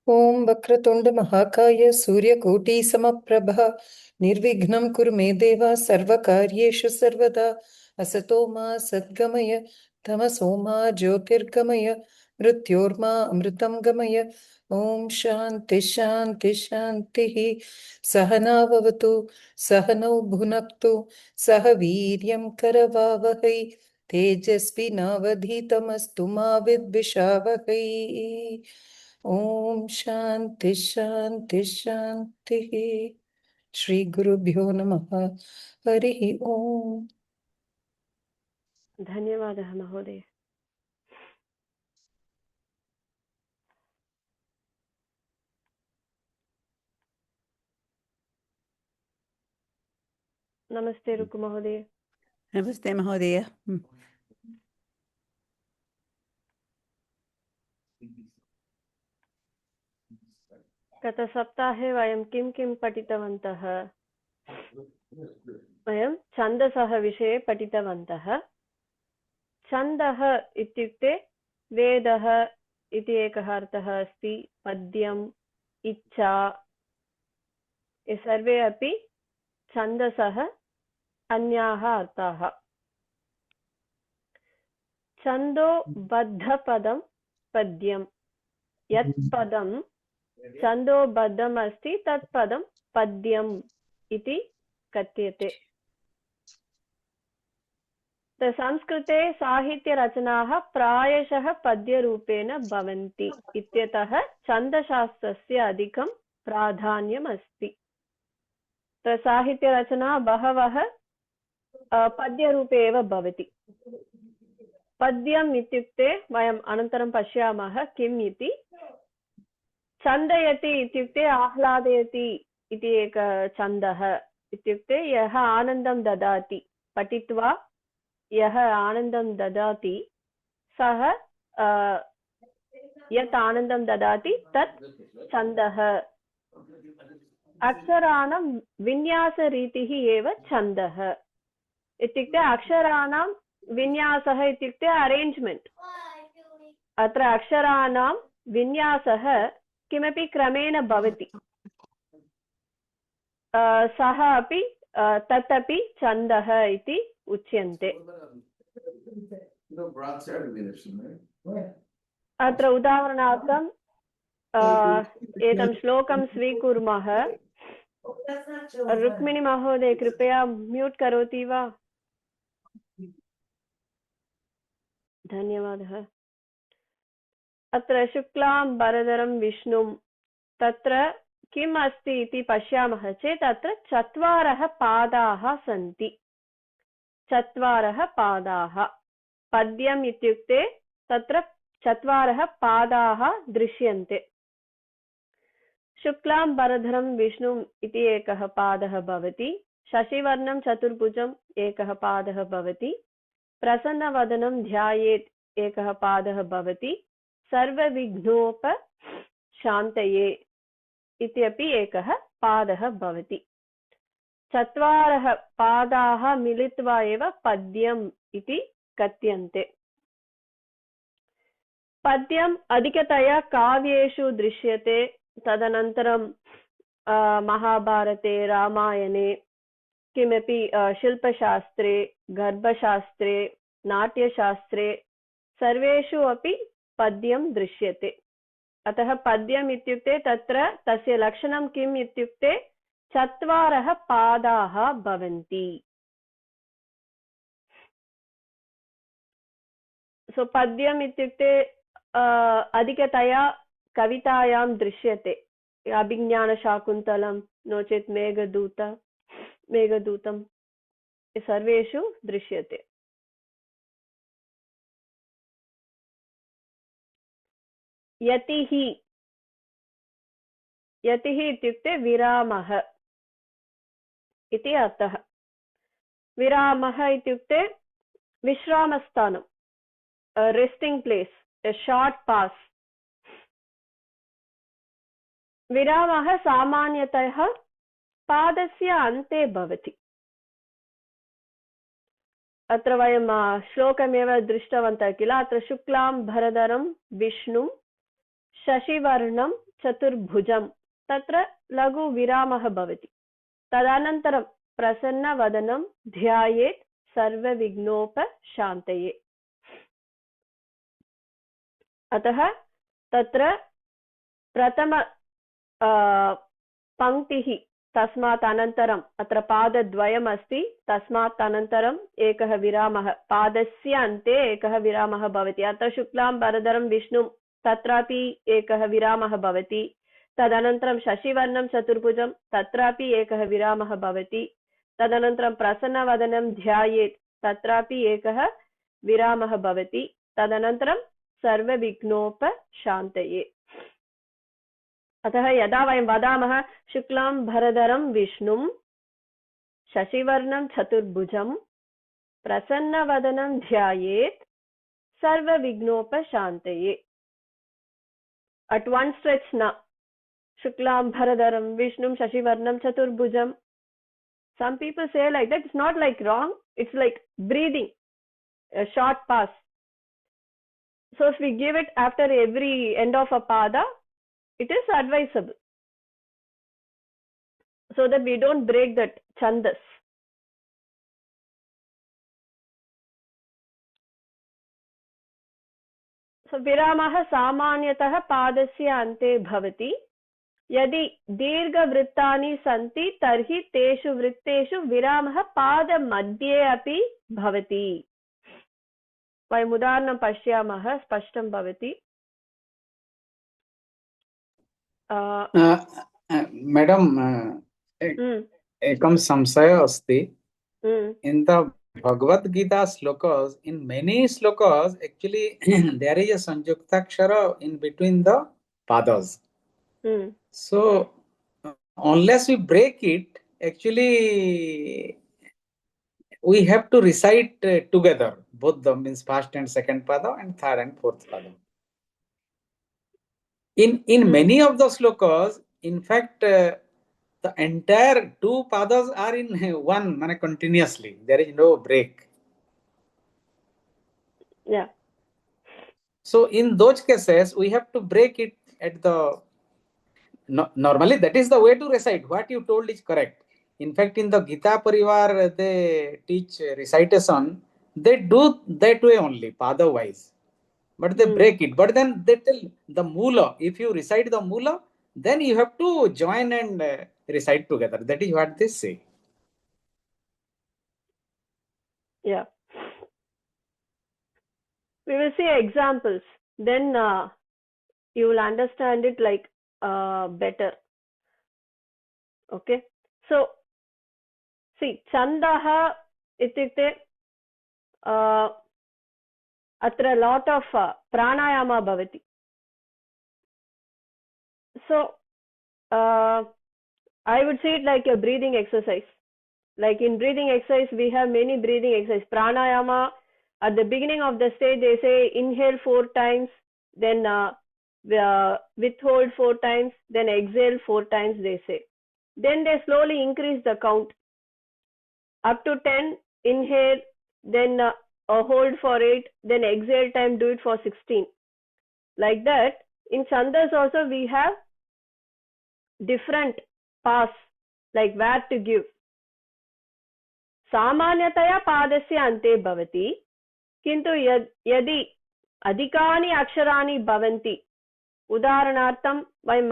ओम वक्रतुंड महाकाय सूर्यकोटि समप्रभ निर्विघ्नं कुरु मे देव सर्वकार्येषु सर्वदा असतो मा सद्गमय तमसो मा ज्योतिर्गमय मृत्योर्मा अमृतं गमय ओम शांति शांति शांतिः सहनाववतु सहनौ भुनक्तु सह वीर्यं करवावहै तेजस्विनावधीतमस्तु मा विद्विषावहै ओम शांति शांति शांति। श्री गुरुभ्यो नमः। हरिः ओम। धन्यवादः महोदय। नमस्ते रुकु महोदय। नमस्ते महोदय। गतसप्ताहे वयं किं पठितवन्तः? वयं छन्दसः विषये पठितवन्तः। छन्दः इत्युक्ते वेदः इति एकः अर्थः अस्ति, पद्यम्, इच्छा, ये सर्वे अपि छन्दसः अन्याः अर्थाः। छन्दोबद्धपदं पद्यं, यत् पदं छन्दोबद्धम् अस्ति तत् पदं पद्यम् इति कथ्यते। संस्कृते साहित्यरचनाः प्रायशः पद्यरूपेण भवन्ति इत्यतः छन्दशास्त्रस्य अधिकं प्राधान्यम् अस्ति। साहित्यरचना बहवः पद्यरूपे एव भवति। पद्यम् इत्युक्ते वयम् अनन्तरं पश्यामः किम् इति। छन्दयति इत्युक्ते आह्लादयति इति एकः छन्दः, इत्युक्ते यः आनन्दं ददाति, पठित्वा यः आनन्दं ददाति सः यत् आनन्दं ददाति तत् छन्दः। अक्षराणां विन्यासरीतिः एव छन्दः। इत्युक्ते अक्षराणां विन्यासः इत्युक्ते अरेञ्ज्मेण्ट्। अत्र अक्षराणां विन्यासः किमपि क्रमेण भवति, सः अपि तदपि छन्दः इति उच्यन्ते। अत्र उदाहरणार्थं एतं श्लोकं स्वीकुर्मः। रुक्मिणी महोदय कृपया म्यूट् करोति वा? धन्यवादः। अत्र शुक्लां वरदरं विष्णुं, तत्र किम् अस्ति इति पश्यामः चेत् अत्र चत्वारः पादाः सन्ति। चत्वारः पादाः पद्यम् इत्युक्ते तत्र चत्वारः पादाः दृश्यन्ते। शुक्लां वरदरं विष्णुम् इति एकः पादः भवति। शशिवर्णं चतुर्भुजम् एकः पादः भवति। प्रसन्नवदनं ध्यायेत् एकः पादः भवति। सर्वविघ्नोपशान्तये इत्यपि एकः पादः भवति। चत्वारः पादाः मिलित्वा एव पद्यम् इति कथ्यन्ते। पद्यम् अधिकतया काव्येषु दृश्यते। तदनन्तरं महाभारते, रामायणे, किमपि शिल्पशास्त्रे, गर्भशास्त्रे, नाट्यशास्त्रे सर्वेषु अपि पद्यं दृश्यते। अतः पद्यम् इत्युक्ते तत्र तस्य लक्षणं किम् इत्युक्ते चत्वारः पादाः भवन्ति। सो पद्यम् इत्युक्ते अधिकतया कवितायां दृश्यते। अभिज्ञानशाकुन्तलं, नो चेत् मेघदूतं सर्वेषु दृश्यते। यतिः इत्युक्ते विरामः इति अर्थः। विरामः इत्युक्ते विश्रामस्थानं, रेस्टिंग प्लेस, ए शॉर्ट पास। विरामः सामान्यतः पादस्य अन्ते भवति। अत्र वयं श्लोकमेव दृष्टवन्तः किल अत्र शुक्लां भरधरं विष्णुं शशिवर्णं चतुर्भुजं तत्र लघु विरामः भवति तदनन्तरं प्रसन्नवदनं ध्यायेत् सर्वविघ्नोपशान्तये अतः तत्र प्रथम पङ्क्तिः तस्मात् अनन्तरम् अत्र पादद्वयम् अस्ति तस्मात् अनन्तरम् एकः विरामः पादस्य अन्ते एकः विरामः भवति अत्र शुक्लां भरधरं विष्णुं तत्रापि एकः विरामः भवति तदनन्तरं शशिवर्णं चतुर्भुजं तत्रापि एकः विरामः भवति तदनन्तरं प्रसन्नवदनं ध्यायेत् तत्रापि एकः विरामः भवति तदनन्तरं सर्वविघ्नोपशान्तये अतः यदा वयं वदामः शुक्लां भरधरं विष्णुं शशिवर्णं चतुर्भुजं प्रसन्नवदनं ध्यायेत् सर्वविघ्नोपशान्तये at one stretch na shuklam bharadaram vishnum shashivarnam chaturbhujam some people say like that it's not like wrong it's like breathing a short pass so if we give it after every end of a pada it is advisable so that we don't break that chandas so viramah सामान्यतः पादस्य अन्ते भवति यदि दीर्घवृत्तानि सन्ति तर्हि तेषु वृत्तेषु विरामः पादमध्ये अपि भवति वयम् उदाहरणं पश्यामः स्पष्टं भवति मैडम एकं संशयः अस्ति in the Bhagavad Gita slokas, in many slokas, actually there is a Sanjuktakshara in between the padas. So, unless we break it, actually we have to recite together, both the means first and second pada and third and fourth pada. In many of the slokas, in fact, the entire two padas are in one, continuously. There is no break. Yeah. So in those cases, we have to break it at the. Normally, that is the way to recite. What you told is correct. In fact, in the Gita Parivar, they teach recitation. They do that way only, pada wise. But they break it. But then they tell the mula. If you recite the mula, then you have to join and recite together. That is what they say. Yeah. We will see examples. Then you will understand it like better. Okay. So, see, chandaha ityukte atra lot of pranayama bhavati. So, I would see it like a breathing exercise. Like in breathing exercise, we have many breathing exercises. Pranayama, at the beginning of the stage, they say inhale 4 times, then withhold 4 times, then exhale 4 times, they say. Then they slowly increase the count. Up to 10, inhale, then hold for 8, then exhale time, do it for 16. Like that, in chandas also we have different paths, like where to give. सामान्यतया पादस्य अन्ते भवति किन्तु यदि अधिकानि अक्षराणि भवन्ति उदाहरणार्थं वयं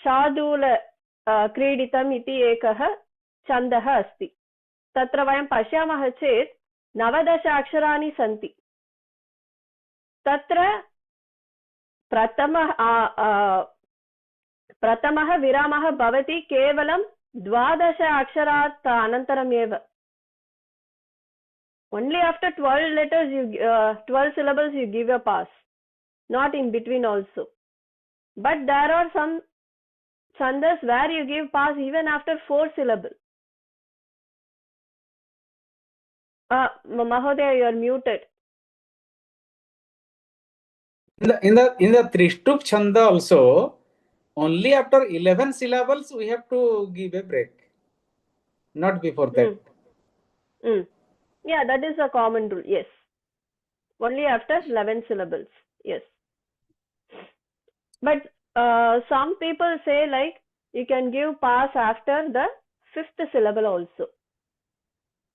शार्दूल क्रीडितम् इति एकः छन्दः अस्ति तत्र वयं पश्यामः चेत् 19 अक्षराणि सन्ति तत्र प्रथमः विरामः भवति केवलं 12 अक्षरात् अनन्तरम् एव only after 12 letters 12 syllables you give a pass not in between also but there are some chandas where you give pass even after 4 syllables Mahodaya, you are muted. In the Trishtup Chanda also, only after 11 syllables we have to give a break, not before that. Yeah, that is a common rule. Yes. Only after 11 syllables. Yes. But some people say like you can give pass after the 5th syllable also.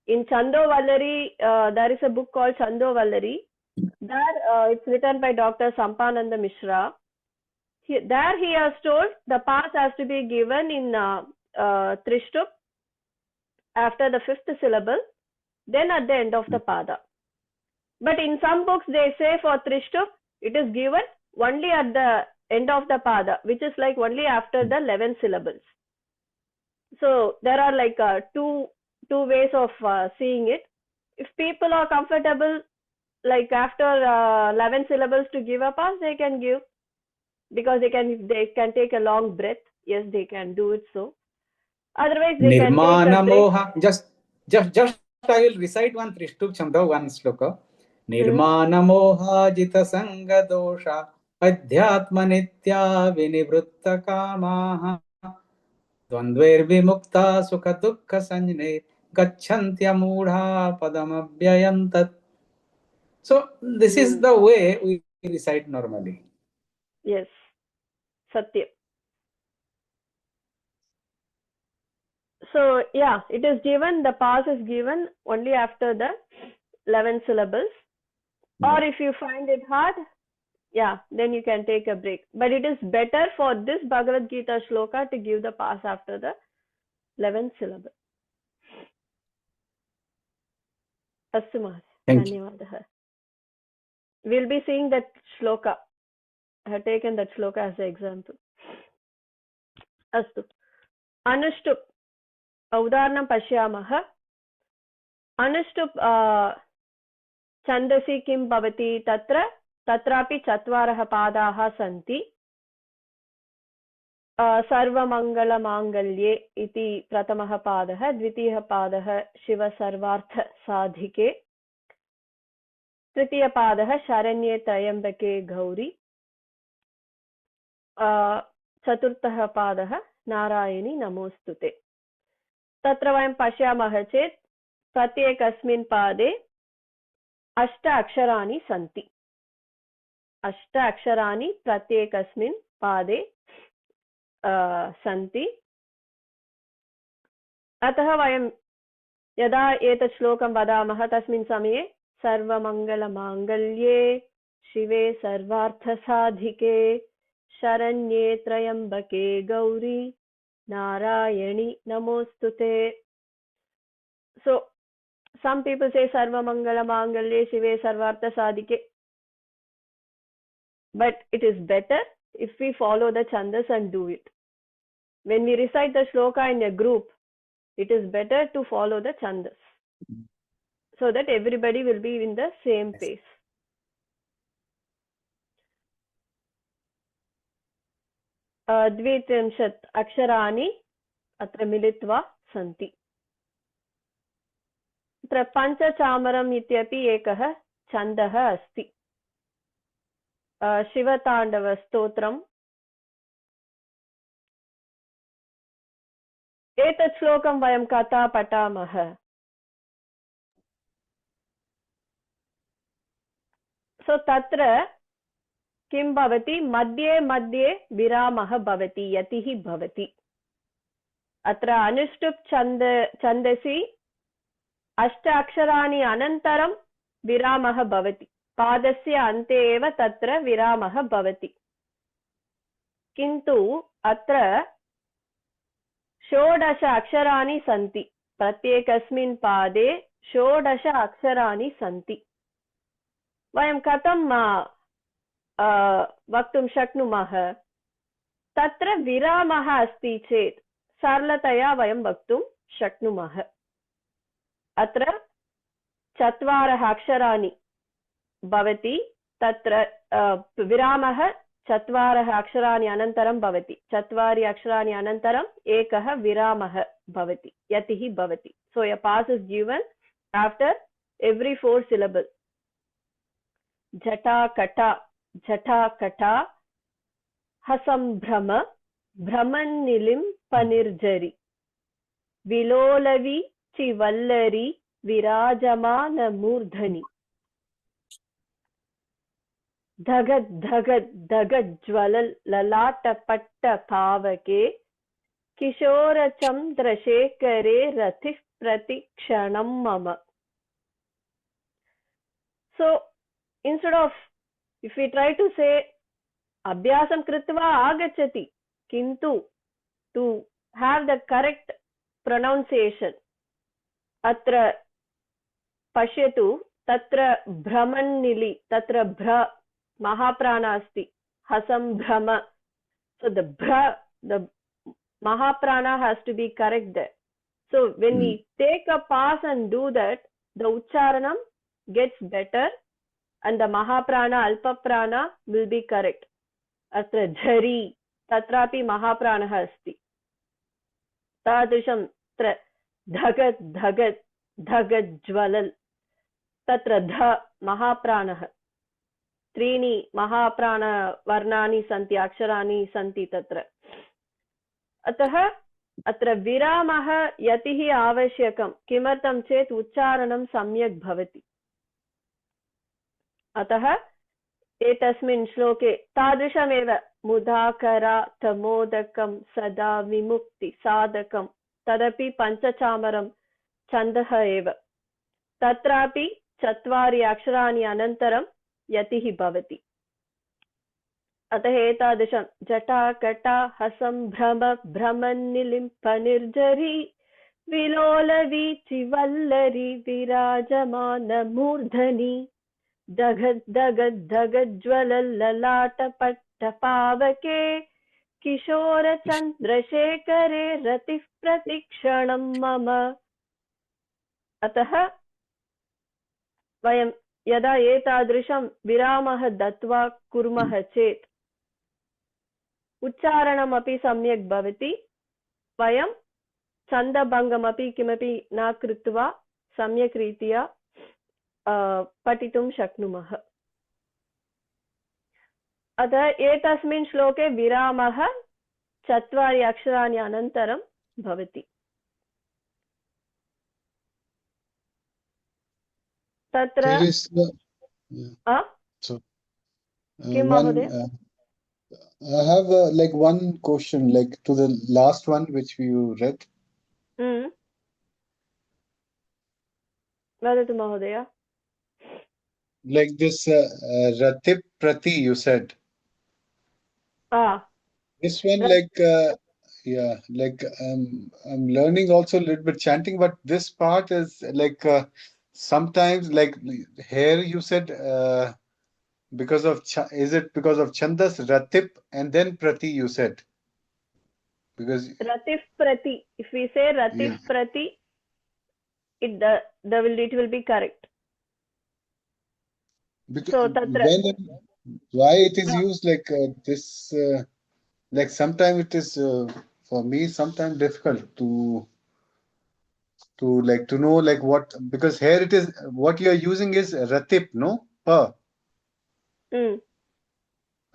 In Chando Vallari, there is a book called Chando Vallari. There it's written by Dr. Sampananda Mishra. There he has told the pass has to be given in Trishtup after the 5th syllable, then at the end of the pada. But in some books they say for Trishtup it is given only at the end of the pada, which is like only after the 11 syllables. So there are like two ways of seeing it. If people are comfortable like after 11 syllables to give a pass, they can give, because they can take a long breath. Yes, they can do it so. Otherwise, they can take a break. Nirmana just I will recite one Trishtup Chanda, one sloka. Nirmana moha jita sanga dosha adhyatma nitya vinivritta kamaha dvandvair vimukta sukha dukkha sanjne gacchantya mudha padamabhyayantat. So this is the way we recite normally. Yes, Satya. So yeah, it is given, the pass is given only after the 11 syllables. Or if you find it hard, yeah, then you can take a break. But it is better for this Bhagavad Gita shloka to give the pass after the 11th syllable. Astu Maharaj. Thank you. Dhanyavadaha. We'll be seeing that shloka. I have taken that shloka as an example. Astu. Anushtup. उदाहरणं पश्यामः. अनुष्टुप् छन्दसि किं भवति? तत्रापि 4 पादाः सन्ति. सर्वमङ्गलमाङ्गल्ये इति प्रथमः पादः. द्वितीयः पादः शिवसर्वार्थसाधिके. तृतीयपादः शरण्ये त्र्यम्बके गौरी. चतुर्थः पादः नारायणी नमोस्तुते. तत्र वयं पश्यामः चेत् प्रत्येकस्मिन् पादे 8 अक्षराणि सन्ति. 8 अक्षराणि प्रत्येकस्मिन् पादे सन्ति. अतः वयं यदा एतत् श्लोकं वदामः तस्मिन् समये सर्वमङ्गलमाङ्गल्ये शिवे सर्वार्थसाधिके शरण्ये त्र्यम्बके Gauri Narayani Namostute. So some people say Sarva Mangala Mangalye Shive Sarvartha Sadike. But it is better if we follow the chandas and do it. When we recite the shloka in a group, it is better to follow the chandas so that everybody will be in the same pace. द्वित्रिंशत् अक्षराणि अत्र मिलित्वा सन्ति. अत्र पञ्चचामरम् इत्यपि एकः छन्दः अस्ति. शिवताण्डवस्तोत्रम्. एतत् श्लोकं वयं कदा पठामः? सो तत्र किं भवति? मध्ये मध्ये विरामः भवति, यतिः भवति. अत्र अनुष्टुप् छन्दसि 8 अक्षराणि अनन्तरं विरामः भवति. पादस्य अन्ते एव तत्र विरामः भवति. किन्तु अत्र 16 अक्षराणि सन्ति. प्रत्येकस्मिन् पादे 16 अक्षराणि सन्ति. वयं कथं वक्तुं शक्नुमः? तत्र विरामः अस्ति चेत् सरलतया वयं वक्तुं शक्नुमः. अत्र 4 अक्षराणि भवति. तत्र विरामः 4 अक्षराणि अनन्तरं भवति. 4 अक्षराणि अनन्तरम् एकः विरामः भवति, यतिः भवति. So a pass is given after every 4 syllables. Jata kata hasambhrama भ्रमन्निलिं पनिर्जरि विलोलवि चिवल्लरि विराजमानमूर्धनि धगद् धगद् धगज्ज्वलल्ललाटपट्टपावके किशोरचन्द्रशेखरे रतिः प्रतिक्षणं मम. So instead of, if we try to say abhyasam kritva agachati, kintu to have the correct pronunciation, atra pashyatu tatra brahmannili, tatra bra mahaprana asti, hasam brahma. So the bra, the mahaprana has to be correct there. So when we take a pass and do that, the ucharanam gets better and the mahaprana alpaprana will be correct. Atra dhari tatrapi mahapranah asti. Tadrisham tra dhagat dhagat dhagajjwalal tatra dha mahapranah. त्रीणि महाप्राण वर्णानि सन्ति, अक्षराणि सन्ति तत्र. अतः अत्र विरामः यतिः आवश्यकं. किमर्थं चेत् उच्चारणं सम्यक् भवति. अतः एतस्मिन् श्लोके तादृशमेव मुदाकरातमोदकं सदा विमुक्ति साधकं, तदपि पञ्चचामरं छन्दः एव. तत्रापि चत्वारि अक्षराणि अनन्तरं यतिः भवति. अतः एतादृशं जटाकटा हसं भ्रम भ्रमन्निलिम्प निर्झरी विलोलवीचिवल्लरी विराजमानमूर्धनि दगद् दगद् धगज्ज्वलल्ललाटपट्टपावके किशोरचन्द्रशेखरे रतिः प्रतिक्षणं मम. अतः वयं यदा एतादृशं विरामः दत्वा कुर्मः चेत् उच्चारणमपि सम्यक् भवति. वयं छन्दभङ्गमपि किमपि न कृत्वा सम्यक् रीत्या पठितुं शक्नुमः. अतः एतस्मिन् श्लोके विरामः चत्वारि अक्षराणि अनन्तरं भवति. तत्र किं महोदय? I have like one question, like to the last one which you read. वदतु महोदय. Like this Ratip Prati you said. This one like yeah, like I'm learning also a little bit chanting, but this part is like sometimes like here you said because of is it because of Chandas Ratip and then Prati you said? Because Ratif Prati, if we say Ratif Prati, it will be correct. Because so tatra, why it is used like this? Like sometimes it is for me sometimes difficult to like to know like what, because here it is what you are using is Ratip, no?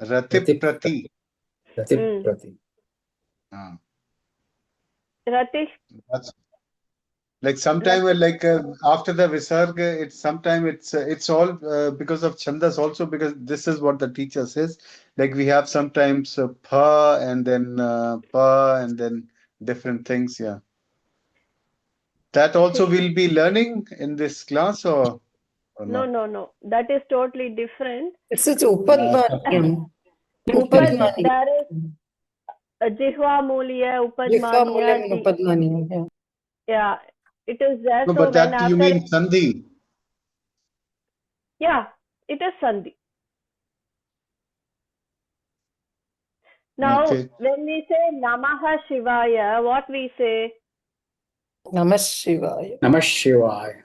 Ratip Prati. Ratip Prati. Ratip. Like sometime like after the Visarga, it's sometimes it's all because of Chandas also, because this is what the teacher says. Like we have sometimes pa and then pa and then different things. Yeah. That also we'll be learning in this class or not? No. That is totally different. This is Upadmanyam. Upadmani. There is Jihva Mulya, Upadmanyam. Yeah, it is there. No, so but that when you mean Sandhi? Yeah, it is Sandhi. Now, when we say Namaha Shivaya, what we say? Namah Shivaya. Namah Shivaya.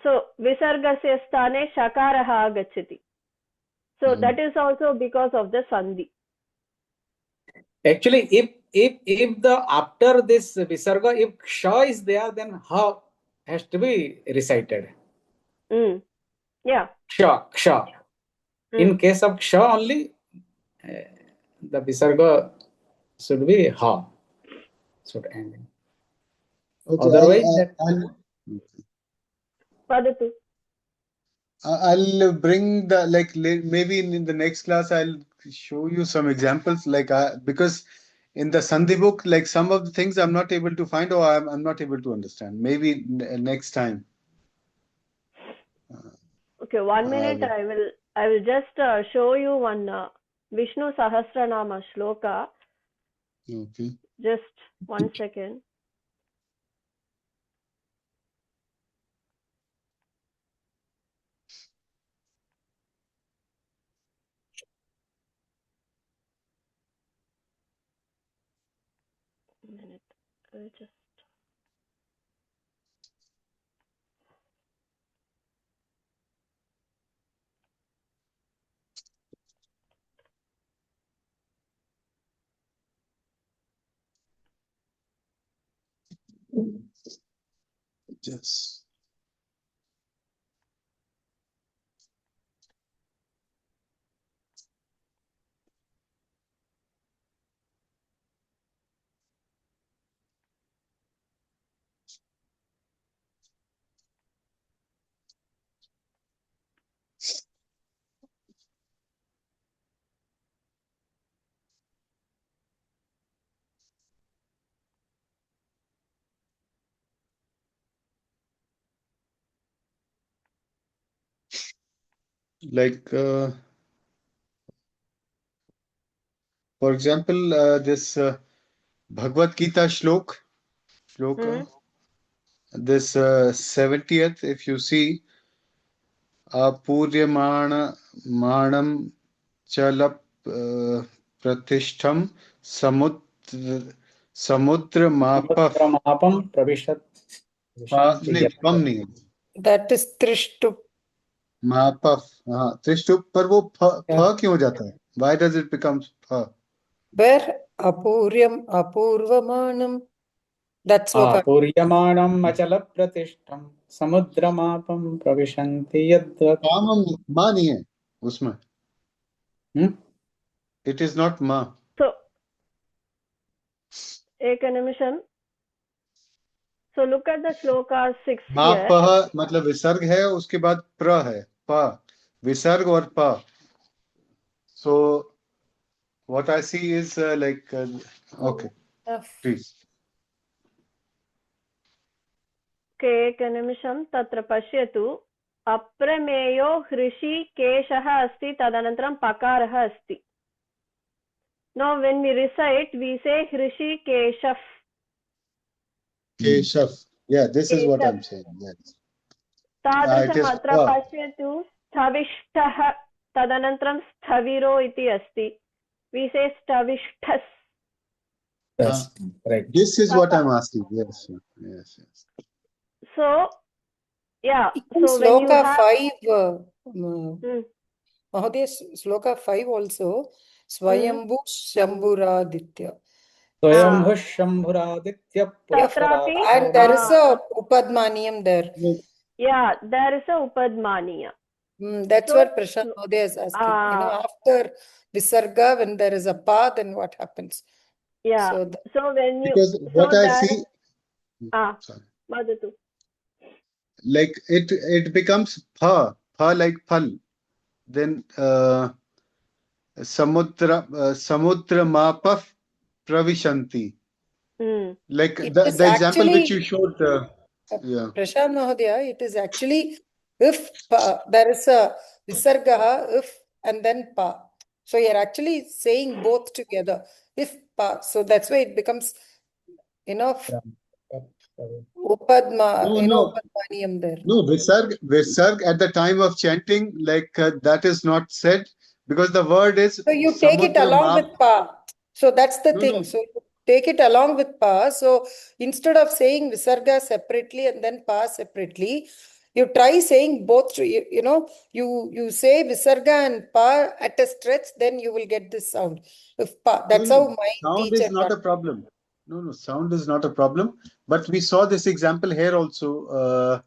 So, Visargasya sthane Shakaraha agachati. So, that is also because of the Sandhi. Actually, if the after this Visarga, if Ksha is there, then Ha has to be recited. Yeah. Ksha. In case of Ksha only, the Visarga should be Ha. Should end. Okay, Otherwise, Okay. वदतु I'll bring the maybe in the next class I'll show you some examples because in the Sandhi book like some of the things I'm not able to find or I'm not able to understand. Maybe next time. Okay, 1 I minute. will. I will just show you one Vishnu Sahasranama shloka. Okay. Just 1 second. A minute. I'll just. Just like for example this Bhagavad Gita shloka this 70th if you see apuryamana manam chalap pratishtham samudra mapah समुद्रमापं प्रविशत विशन्ति नहीं यत्र कम नहीं है That is Trishtu. मापह हाँ त्रिष्टुप पर वो फ क्यों हो जाता है why does it become फ Where Apurvamanam. That sloka. आपूर्यमाणम् अचलप्रतिष्ठं समुद्रमापं प्रविशन्ति यद्वत् काम माँ नहीं है उसमें it is not ma So, Ekanimisham. So look at the shloka 6 here. मापह मतलब विसर्ग है उसके बाद प्र है प विसर्ग और प so what I see is okay please एकनिमिषं तत्र पश्यतु अप्रमेयो हृषिकेशः अस्ति तदनन्तरं पकारः अस्ति. Now when we recite we say हृषिकेशः. Keshav yeah this is what I'm saying yes तादृशम् अत्र पश्यतु स्थविष्ठः तदनन्तरं स्थविरो इति अस्ति. We say स्थविष्ठस्. Yes, right. this is what I'm asking yes. So yeah, In so when you sloka have 5 Mahodaya, sloka 5 also Swayambhu Shambhuraditya. स्वयंभुः शम्भुरादित्य Tatrapi And there is a Upadmaniyam there. yeah, there is a Upadmaniya. That's So- what Prashant Mahodaya is asking. After Visarga, when there is a pa, then what happens? Yeah. So So when you Because what so I there see sorry Madhatu. like it becomes pha like phal then samudra mapah pravishanti like It the is example which actually- you showed yeah Prashant Mahodaya, it is actually if there is a Visarga, if and then pa. So you're actually saying both together. If pa. So that's why it becomes, Upadma, No. Upadmaniyam there. no visarg at the time of chanting like that is not said because the word is So you take it samudra along with pa. So that's the No, thing. no. So you take it along with pa. So instead of saying Visarga separately and then pa separately, you try saying both. You say Visarga and pa at a stretch, then you will get this sound. If pa, that's No, how my sound teacher is not a problem. No, sound is not a problem. But we saw this example here also.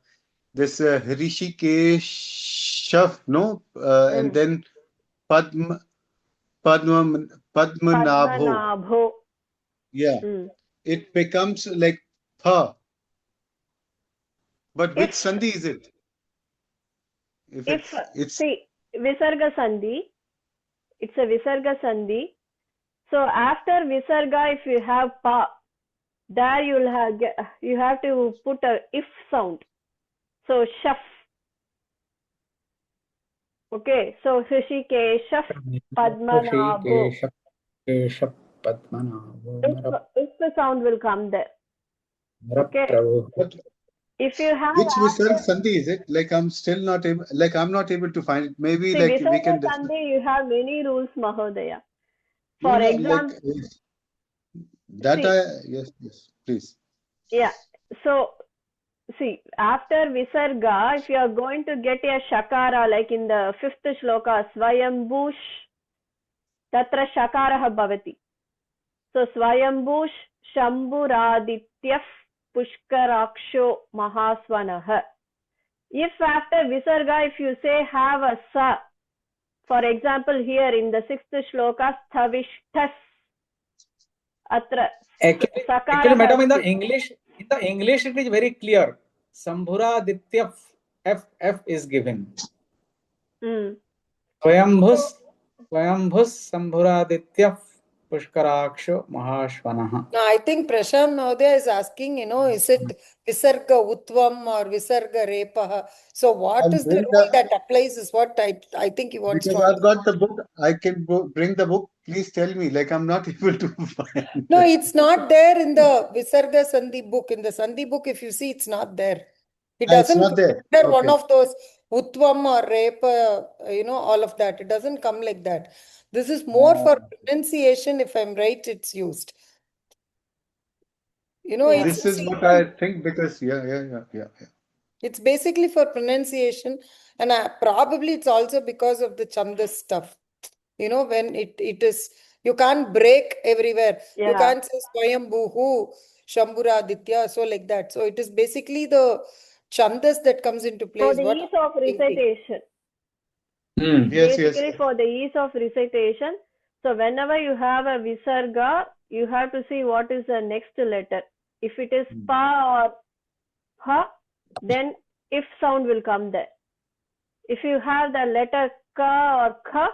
This Hrishikeshav, no, and then Padmanabho. Padmanabho. Yeah, it becomes like pha. But which If sandhi is it? If it's see Visarga Sandhi, it's a Visarga Sandhi. So after Visarga, if you have pa, there you have to put a if sound. So shaf. Okay, so Hrishikesha Padmanabho. Keshav Padmanabho If the sound will come there. Okay. Prabhu. but If you have which Visarga after, sandhi is it? Like I'm still not able, like I'm not able to find it. Maybe see, like we Visarga can discuss. Sandhi, you have many rules, Mahodaya. No, For no, example, like that see, yes, please. yeah. So, see, after Visarga, if you are going to get a Shakara, like in the 5th shloka, Swayambhush, Tatra Shakaraha Bhavati. So, Swayambhush, Shambhuradityaf, Pushkaraksho, Mahaswanaha. If after Visarga, if you say have a Sa, for example, here in the 6th shloka, Sthavishthas, Atra, Actually, madam, in the Sakara. English, it is very clear. Sambhura Ditya F is given. Swayambhus Sambhura Ditya Pushkaraksho Mahashvanaha. No, I think Prashant Mahodaya is asking, is it Visarga Utvam or Visarga Repaha? So what I'll is the bring rule that applies is what I think he wants because to I've got the book. I can bring the book. Please tell me. Like I'm not able to find. No, it's not there in the Visarga Sandhi book. In the Sandhi book, if you see, it's not there. It It's doesn't not there. consider one Okay. of those Utvam or Repa, all of that. It doesn't come like that. This is more for pronunciation. If I'm right, it's used. Yeah. This is what I think because yeah. It's basically for pronunciation, and probably it's also because of the Chandas stuff. When it is, you can't break everywhere. You Yeah. can't say Swayambhuhu, Shambhuraditya, so like that. So it is basically the Chandas that comes into play. For Is the what ease of I'm thinking. recitation. Yes, Basically for the ease of recitation. So whenever you have a Visarga, you have to see what is the next letter. If it is Pa or Ha, then if sound will come there. If you have the letter Ka or Kha,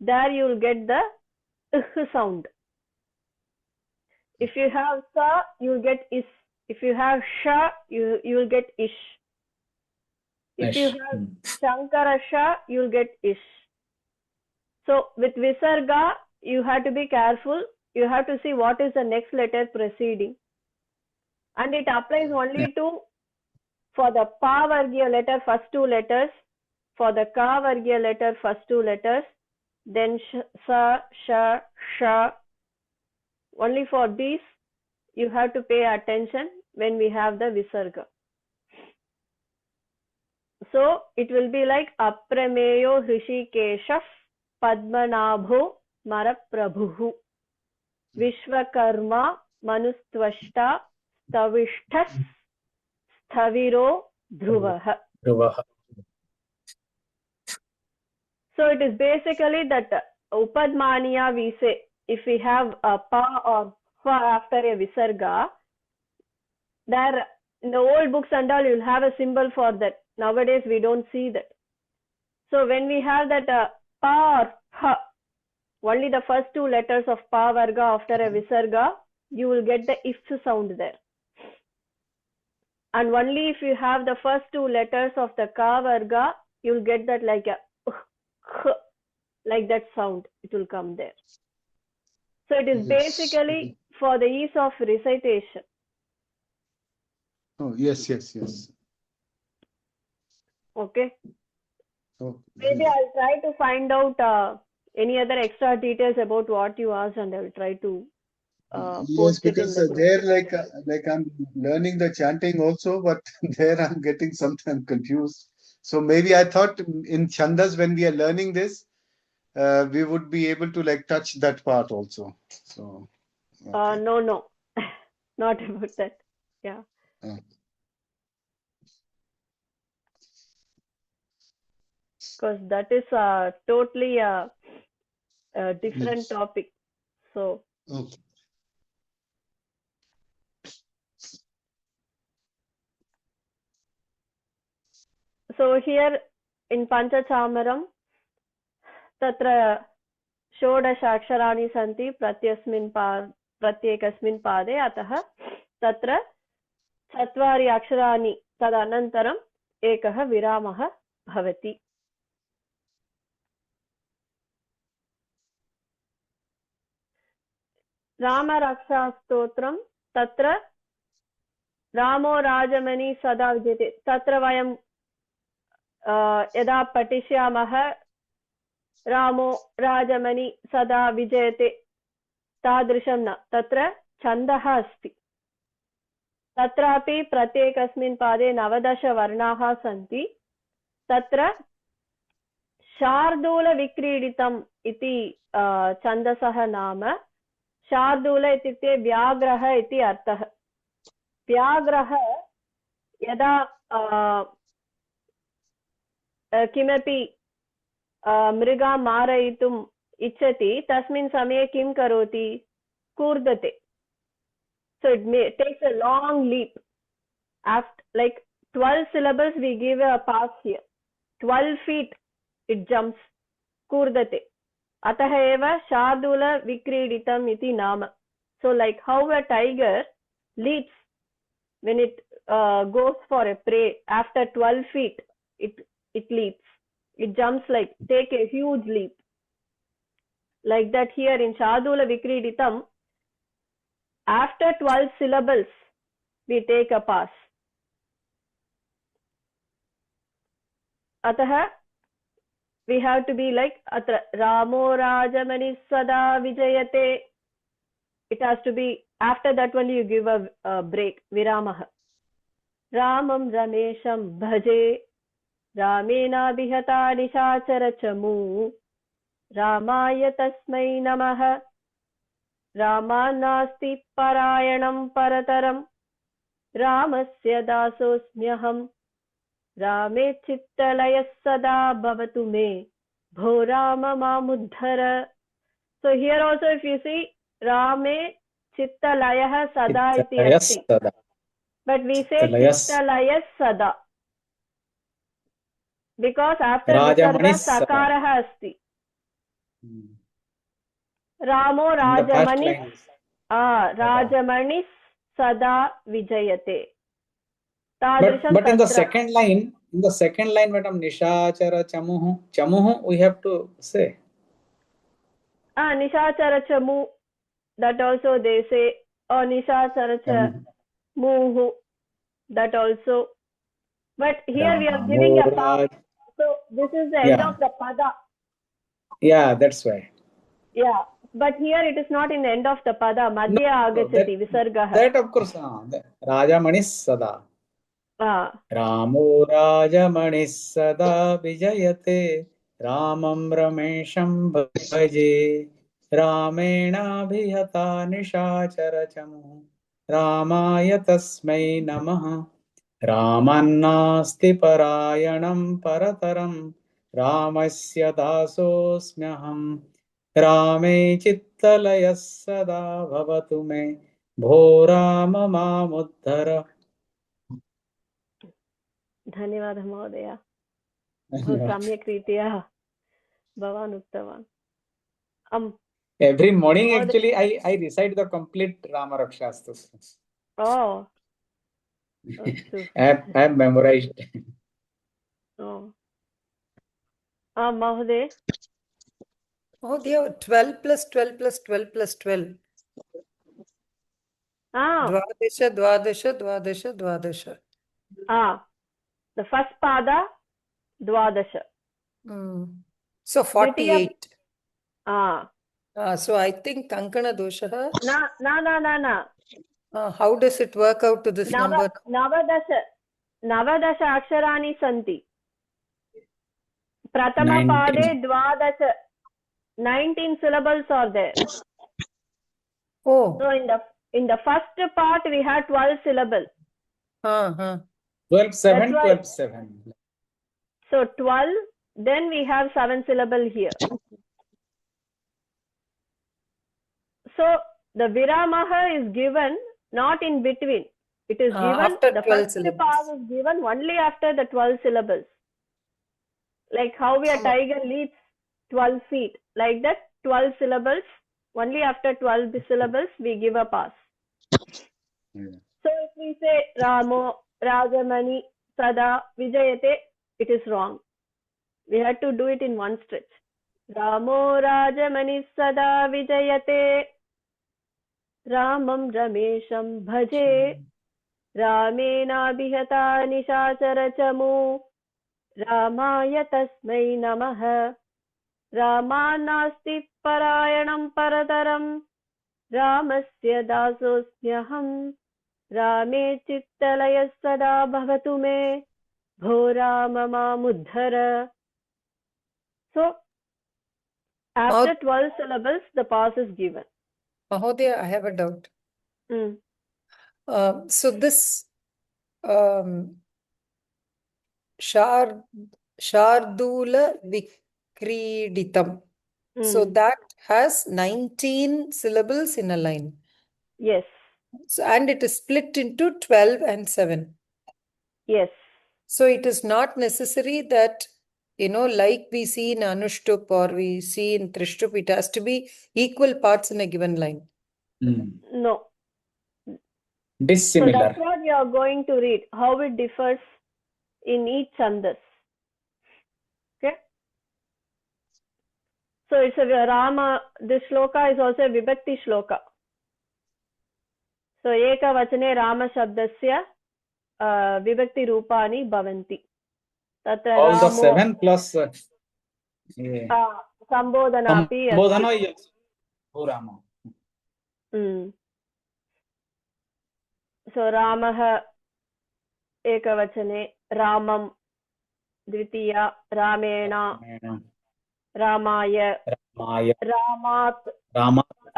there you will get the sound. If you have Sa, you will get Is. If you have Sha, you will get Ish. If you have Shankara Sha, you will get Ish. So with Visarga, you have to be careful. You have to see what is the next letter preceding. And it applies only to, for the Pa Vargiya letter, first two letters, for the Ka Vargiya letter, first two letters, then Sa, Sha, Sha. Only for these, you have to pay attention when we have the Visarga. So it will be like Aprameyo Hrishikeshav Padmanabho Maraprabhuhu Vishwakarma Manustvashta Stavishthas Sthaviro Dhruvaha. So it is basically that Upadmaniya we say, if we have a Pa or Fa after a Visarga, there in the old books and all you'll have a symbol for that. Nowadays we don't see that. So when we have that Pa or Ha, only the first two letters of Pa Varga after a Visarga, you will get the if sound there. And only if you have the first two letters of the Ka Varga, you will get that like a like that sound, it will come there. So it is basically for the ease of recitation. Oh, yes. Okay. Oh, Maybe I'll try to find out any other extra details about what you asked, and I will try to yes, post it in because the group. there like I'm learning the chanting also, but there I'm getting sometimes confused. So maybe I thought in Chandas when we are learning this, we would be able to like touch that part also. So okay. No, not about that. Yeah. Because that is totally a different topic. So. Okay. So here in Panchachamaram, tatra षोडश अक्षराणि सन्ति प्रत्येकस्मिन् पादे, अतः तत्र 4 अक्षराणि तदनन्तरम् एकः विरामः भवति. रामरक्षास्तोत्रं तत्र रामो राजमणि सदा विजयते. तत्र वयं यदा पठिष्यामः रामो राजमणि सदा विजयते तादृशं न, तत्र छन्दः अस्ति. तत्रापि प्रत्येकस्मिन् पादे 19 वर्णाः सन्ति. तत्र शार्दूलविक्रीडितम् इति छन्दसः नाम. शार्दूल इत्युक्ते व्याघ्रः इति अर्थः. व्याघ्रः यदा किमपि मृगां मारयितुम् इच्छति तस्मिन् समये किं करोति? कूर्दते. So it takes a long leap. After like 12 syllables we give a pass here. 12 feet it jumps. Kurdate. Atah eva shardula vikriditam iti nama. So like how a tiger leaps when it goes for a prey, after 12 feet it leaps. It jumps, like take a huge leap. Like that here in shardula vikriditam, after 12 syllables we take a pass. Atah we have to be like atra Ramo Rajamani Sada Vijayate. It has to be after that only you give a break, Viramah. Ramam Ramesham Bhaje Ramena Bihata Nishachara Chamu Ramaya Tasmai Namaha Ramanasti Parayanam Parataram Ramasya Dasosmyaham Rame Chittalaya Sada Bhavatu Me Bho Rama Mamuddhara. So here also if you see Rame Chittalaya Sada iti asti. But we say Chittalaya Sada because after Visarga Sakaraha asti. Ramo Rajamani Rajamani Sada Vijayate. But in the second line, madam, Nishachara Chamuhu. Chamuhu we have to say. Nishachara Chamu, that also they say. Or Nishachara Chamuhu, that also. But here we are giving a pass. So this is the end of the pada. Yeah, that's why. Yeah. But here it is not in the end of the pada. Madhya agachati visargaha. That of course. Rajamani Sada. Ramo Rajamani Sada Vijayate Ramam Ramesham Bhaje Ramena Bhihata Nishachara Chamu Ramaya Tasmai Namaha Ramannasti Parayanam Parataram Ramasya Dasosmyaham Rame Chittalaya Sada Bhavatu Me Bho Rama Mamuddhara. धन्यवादः महोदय. बहु सम्यक् रीत्या भवान् उक्तवान्. Every morning actually I recite the complete Rama Raksha Stotra. Oh. I have memorized. Oh. Mahoday. Mahodaya, 12 plus 12 plus 12 plus 12. Dvadesha, Dvadesha, Dvadesha, Dvadesha. The first pada, Dvadasha. So 48. So I think Kankana Dosha. No. How does it work out to this number? Navadasha aksharani santi. Pratama pade Dvadasha. 19 syllables are there. Oh. So in the first part we had 12 syllables. 12-7, 12-7. So 12, then we have 7 syllable here. So the Viramaha is given not in between. It is given, after the 12 first syllables. part is given only after the 12 syllables. Like how a tiger leaps 12 feet. Like that, 12 syllables. Only after 12 syllables, we give a pass. Yeah. So if we say Ramo, Rajamani, Sada, Vijayate, it is wrong. We had to do it in one stretch. Ramo, Rajamani, Sada, Vijayate. Ramam, Ramesham, Bhaje. Ramena Nishacharachamu. Ramaya Tasmai Namaha. Ramanasti Parayanam Parataram. Ramasya Dasosmyaham. Rame Chittalaya Sada Bhavatu Me. Bho Rama Mamuddhara. So, after 12 syllables, the pause is given. Mahodaya, I have a doubt. So this Shardula Vikriditam. So that has 19 syllables in a line. Yes. So, and it is split into 12 and 7. Yes. So it is not necessary that, like we see in Anushtup or we see in Trishtup, it has to be equal parts in a given line. No. Dissimilar. So that's what you are going to read, how it differs in each chandas. Okay. So it's a Rama, this shloka is also a Vibhakti shloka. So Eka Vachane Rama Shabdasya Vibhakti Rupani Bhavanti. Tatra All the Ramo, 7 plus Sambodhana api asti. Sambodhana, yes. Oh, Rama. So Ramaha Ekavachane, Ramam Dvitiya, Ramena, Ramaya, Ramat.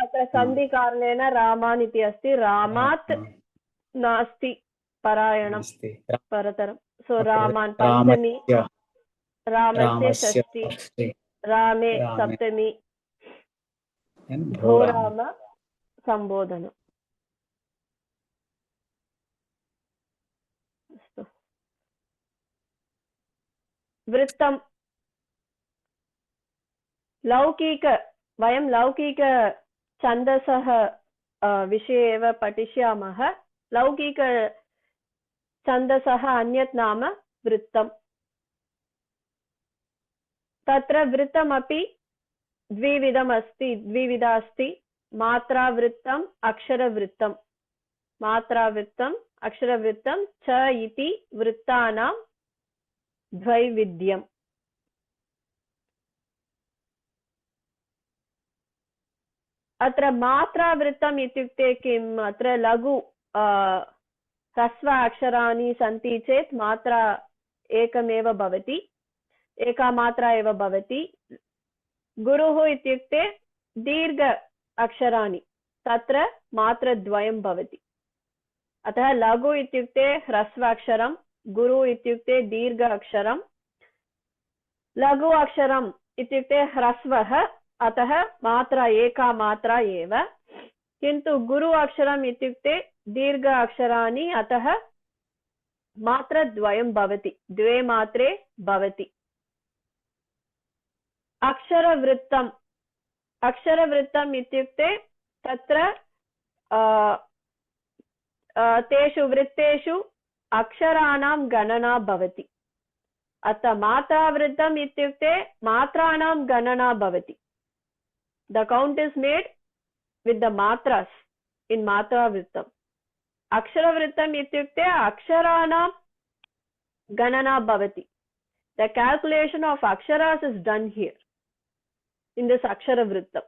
अत्र सन्धिकारणेन रामान् इति अस्ति. रामात् नास्ति परायणं परतरं. सो रामान् पञ्चमी, रामस्य षष्ठी, रामे सप्तमी, भो राम सम्बोधनम्. अस्तु. वृत्तं वयं लौकिक छन्दसः विषये एव पठिष्यामः. लौकिकछन्दसः अन्यत् नाम वृत्तं. तत्र वृत्तमपि द्विविधा अस्ति. मात्रावृत्तम्, अक्षरवृत्तं. मात्रावृत्तम्, अक्षरवृत्तं च इति वृत्तानां द्वैविध्यम्. अत्र मात्रावृत्तम् इत्युक्ते किम्? अत्र लघु ह्रस्व अक्षराणि सन्ति चेत् मात्रा एकमेव भवति, एका मात्रा एव भवति. गुरुः इत्युक्ते दीर्घ अक्षराणि, तत्र मात्रद्वयं भवति. अतः लघु इत्युक्ते ह्रस्व अक्षरं, गुरु इत्युक्ते दीर्घ अक्षरं. लघु अक्षरम् इत्युक्ते ह्रस्वः, अतः मात्रा एका मात्रा एव. किन्तु गुरु अक्षरम् इत्युक्ते दीर्घ अक्षराणि, अतः मात्रद्वयं भवति, द्वे मात्रे भवति. अक्षरवृत्तम् इत्युक्ते तत्र तेषु वृत्तेषु अक्षराणां गणना भवति. अतः मात्रावृत्तम् इत्युक्ते मात्राणां गणना भवति. The count is made with the matras in matra vrittam. Akshara vrittam ityukte aksharanam ganana bhavati. The calculation of aksharas is done here in this akshara vrittam.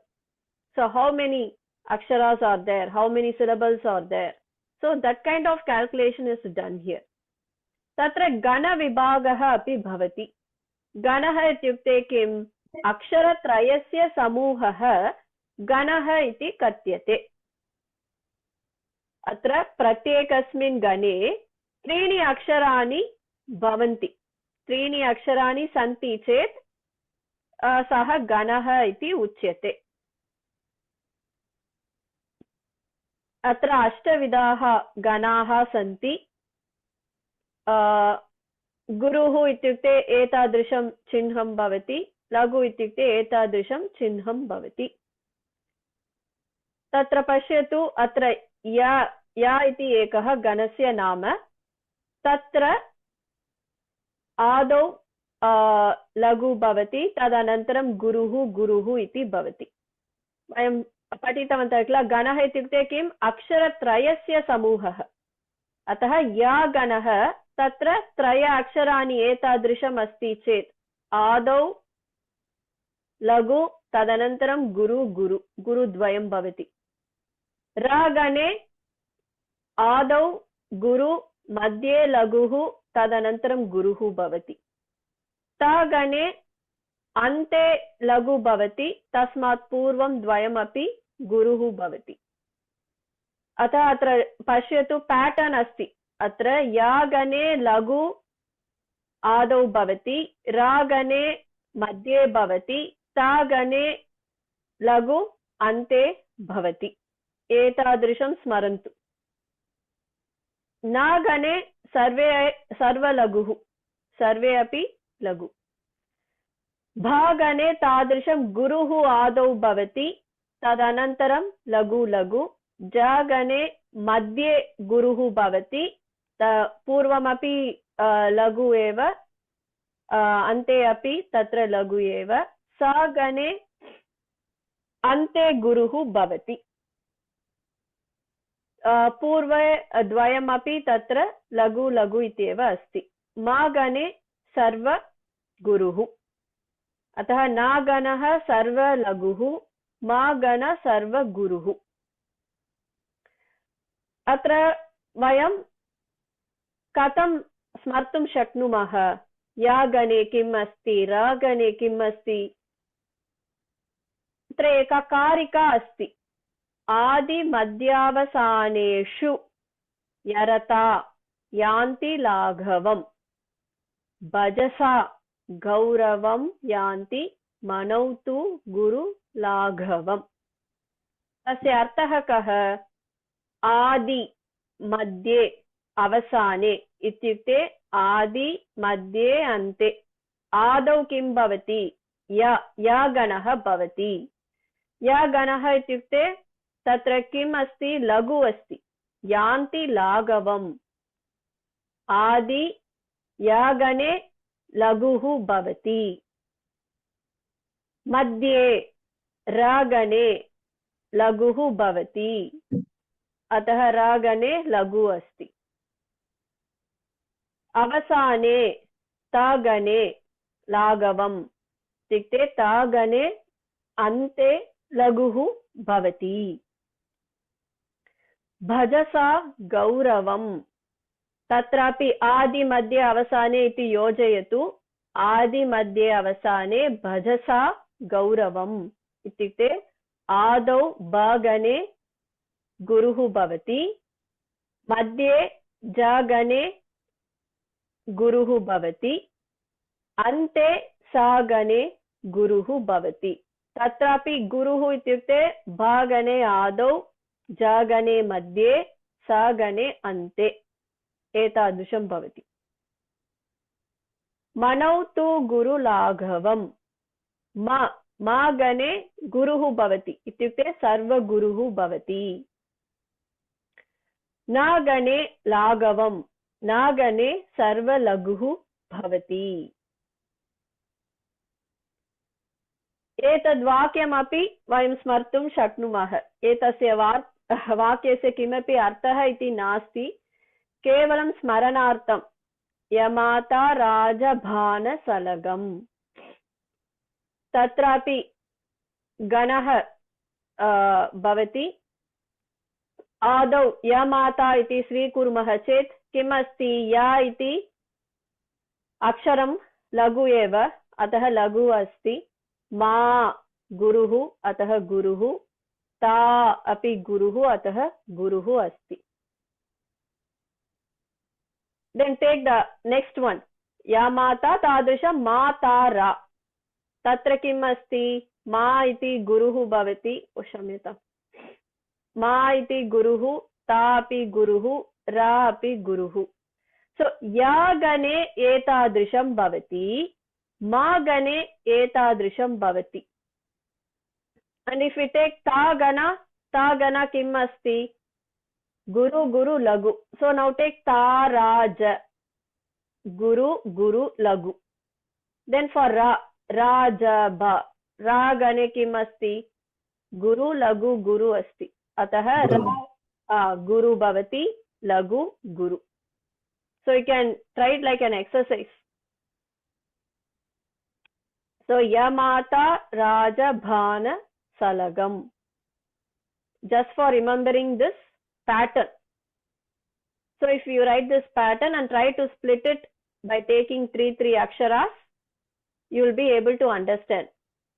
So how many aksharas are there? How many syllables are there? So that kind of calculation is done here. Tatra gana vibhagaha api bhavati. Ganaha ityukte kim? अक्षरत्रयस्य समूहः गणः इति कथ्यते. अत्र प्रत्येकस्मिन् गणे त्रीणि अक्षराणि भवन्ति. त्रीणि अक्षराणि सन्ति चेत् सः गणः इति उच्यते. अत्र 8 विधाः गणाः सन्ति. गुरुः इत्युक्ते एतादृशं चिह्नं भवति, लघु इत्युक्ते एतादृशं चिह्नं भवति। तत्र पश्यतु, अत्र या इति एकः गणस्य नाम, तत्र आदौ लघु भवति, तदनन्तरं गुरुः इति भवति। वयं पठितवन्तः किल, गणः इत्युक्ते किम्? अक्षरत्रयस्य समूहः। अतः या गणः तत्र त्रय अक्षराणि एतादृशम् अस्ति चेत् आदौ लघु, तदनन्तरं गुरुद्वयं भवति। रागणे आदौ गुरु, मध्ये लघुः, तदनन्तरं गुरुः भवति। तगणे अन्ते लघु भवति, तस्मात् पूर्वं द्वयमपि गुरुः भवति। अतः अत्र पश्यतु, पैटर्न् अस्ति। अत्र यागणे लघु आदौ भवति, रागणे मध्ये भवति, तागणे लघु अन्ते भवति। एतादृशं स्मरन्तु। नागणे सर्वलघुः, सर्वे अपि लघु। भागणे तादृशं गुरुः आदौ भवति, तदनन्तरं लघु। जागणे मध्ये गुरुः भवति, पूर्वमपि लघु एव, अन्ते अपि तत्र लघु एव। सागणे अन्ते गुरुः भवति, पूर्वे द्वयमपि तत्र लघु इत्येव अस्ति। मागणे सर्वगुरुः। अतः नागणः सर्वलघुः, मागण सर्वगुरुः। अत्र वयं कथं स्मर्तुं शक्नुमः? यागणे किम् अस्ति, रागणे किम् अस्ति? अत्र एका कारिका अस्ति। आदिमध्यावसानेषु यरता यान्ति लाघवम्, भजसा गौरवं यान्ति मनौ तु गुरु लाघवम्। तस्य अर्थः कः? आदि मध्ये अवसाने इत्युक्ते आदि मध्ये अन्ते। आदौ किं भवति? या गणः भवति। या गणः इत्युक्ते तत्र किम् अस्ति? लघु अस्ति। यान्ति लाघवम्। आदि या गणे लघुः भवति। मध्ये रागणे लघुः भवति, अतः रागणे लघु अस्ति। अवसाने तागणे लाघवम् इत्युक्ते तागणे अन्ते लघुः भवति। भजसा गौरवम्, तत्रापि आदि मध्ये अवसाने इति योजयतु। आदि मध्ये अवसाने भजसा गौरवम् इत्युक्ते आदौ बागणे गुरुः भवति, मध्ये जागणे गुरुः भवति, अन्ते सागणे गुरुः भवति। तत्रापि गुरुः इत्युक्ते भागणे आदौ, जागणे मध्ये, सागणे अन्ते, एतादृशं भवति। मनौ तु गुरुलाघवम्, मा गणे गुरुः भवति इत्युक्ते सर्वगुरुः भवति। नागणे लाघवम्, नागणे सर्वलघुः भवति। एतद्वाक्यमपि वयं स्मर्तुं शक्नुमः। एतस्य वाक्यस्य किमपि अर्थः इति नास्ति, केवलं स्मरणार्थं। यमाता राजभानसलगम्, तत्रापि गणः भवति। आदौ यमाता इति स्वीकुर्मः चेत् किम् अस्ति? या इति अक्षरं लघु एव, अतः लघु अस्ति। मा गुरुः, अतः गुरुः। ता अपि गुरुः, अतः गुरुः अस्ति। Then take the next one. या माता तादृशं मातारा, तत्र किम् अस्ति? मा इति गुरुः भवति, क्षम्यताम्, मा इति गुरुः, ता अपि गुरुः, रा अपि गुरुः। So ya gane etadrisham bhavati, ma gane etadrisham bhavati. And if we take ta gana kim asti? Guru, guru, lagu. So now take ta, raja. Guru, guru, lagu. Then for ra, raja, ba. Ra gane kim asti? Guru, lagu, guru asti. Ataha ra, guru bhavati, lagu, guru. So you can try it like an exercise. So Yamata Raja Bhana Salagam. Just for remembering this pattern. So if you write this pattern and try to split it by taking three aksharas, you will be able to understand.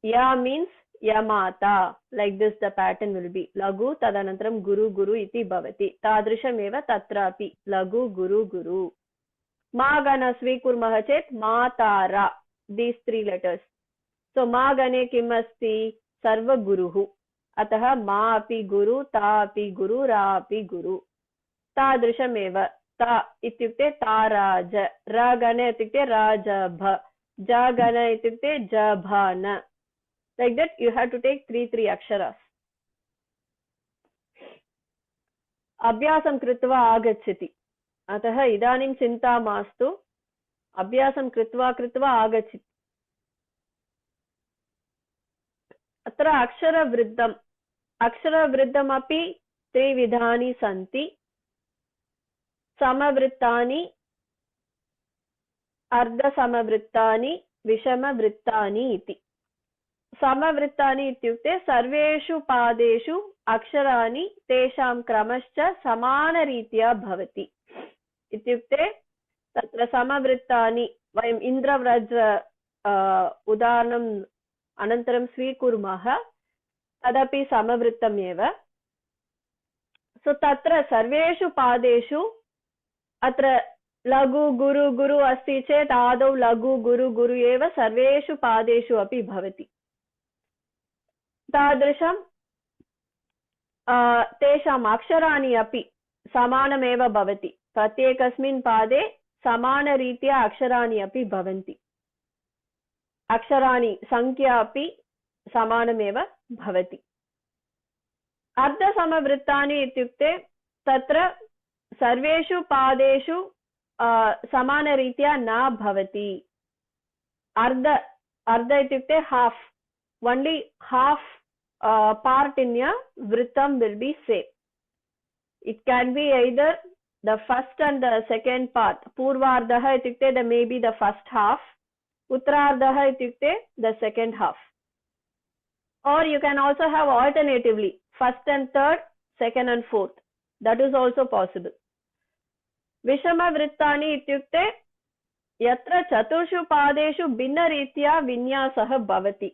Ya means Yamata. Like this the pattern will be. Lagu tadanantram guru guru iti bhavati. Tadrisham eva tatrapi. Lagu guru guru. Ma gana svikurmah chet matara. These three letters. So ma gane kim asti? Sarva guruhu. Ataha ma api guru, ta api guru, ra api guru. Tadrisham eva. Ta ityukte taraja. Ra gane ityukte rajabha. Ja gana ityukte jabhana. Like that you have to take three aksharas. Abhyasam kritva agacchati. Ataha idanim chinta mastu. Abhyasam kritva agacchati. Atra akshara vriddham. Akshara vriddham api trividhani santi. Samavrittani, ardha samavrittani, vishama vrittani iti. Samavrittani ityukte sarveshu padeshu aksharani tesham kramascha samana ritya bhavati. Ityukte tatra samavrittani vayam indravrajra udahanam anantaram svikurmah tadapi samavrittam eva. So tatra sarveshu padeshu atra lagu guru guru asti chet adau lagu guru guru eva sarveshu padeshu api bhavati. Tadrisham tesham aksharani api samanameva bhavati. Pratyekasmin pade samana ritya aksharani api bhavanti. Aksharani sankhya api samanameva bhavati. Ardha samavrittani ityukte tatra sarveshu padeshu samana ritya na bhavati. Ardha ityukte half. Only half part in a vrittam will be same. It can be either the first and the second part. Purvardhaha ityukte the maybe the first half. Uttarardhaha ityukte the second half. Or you can also have alternatively first and third, second and fourth. That is also possible. Vishama vrittani ityukte yatra chaturshu padeshu binna ritya vinyasaha bhavati.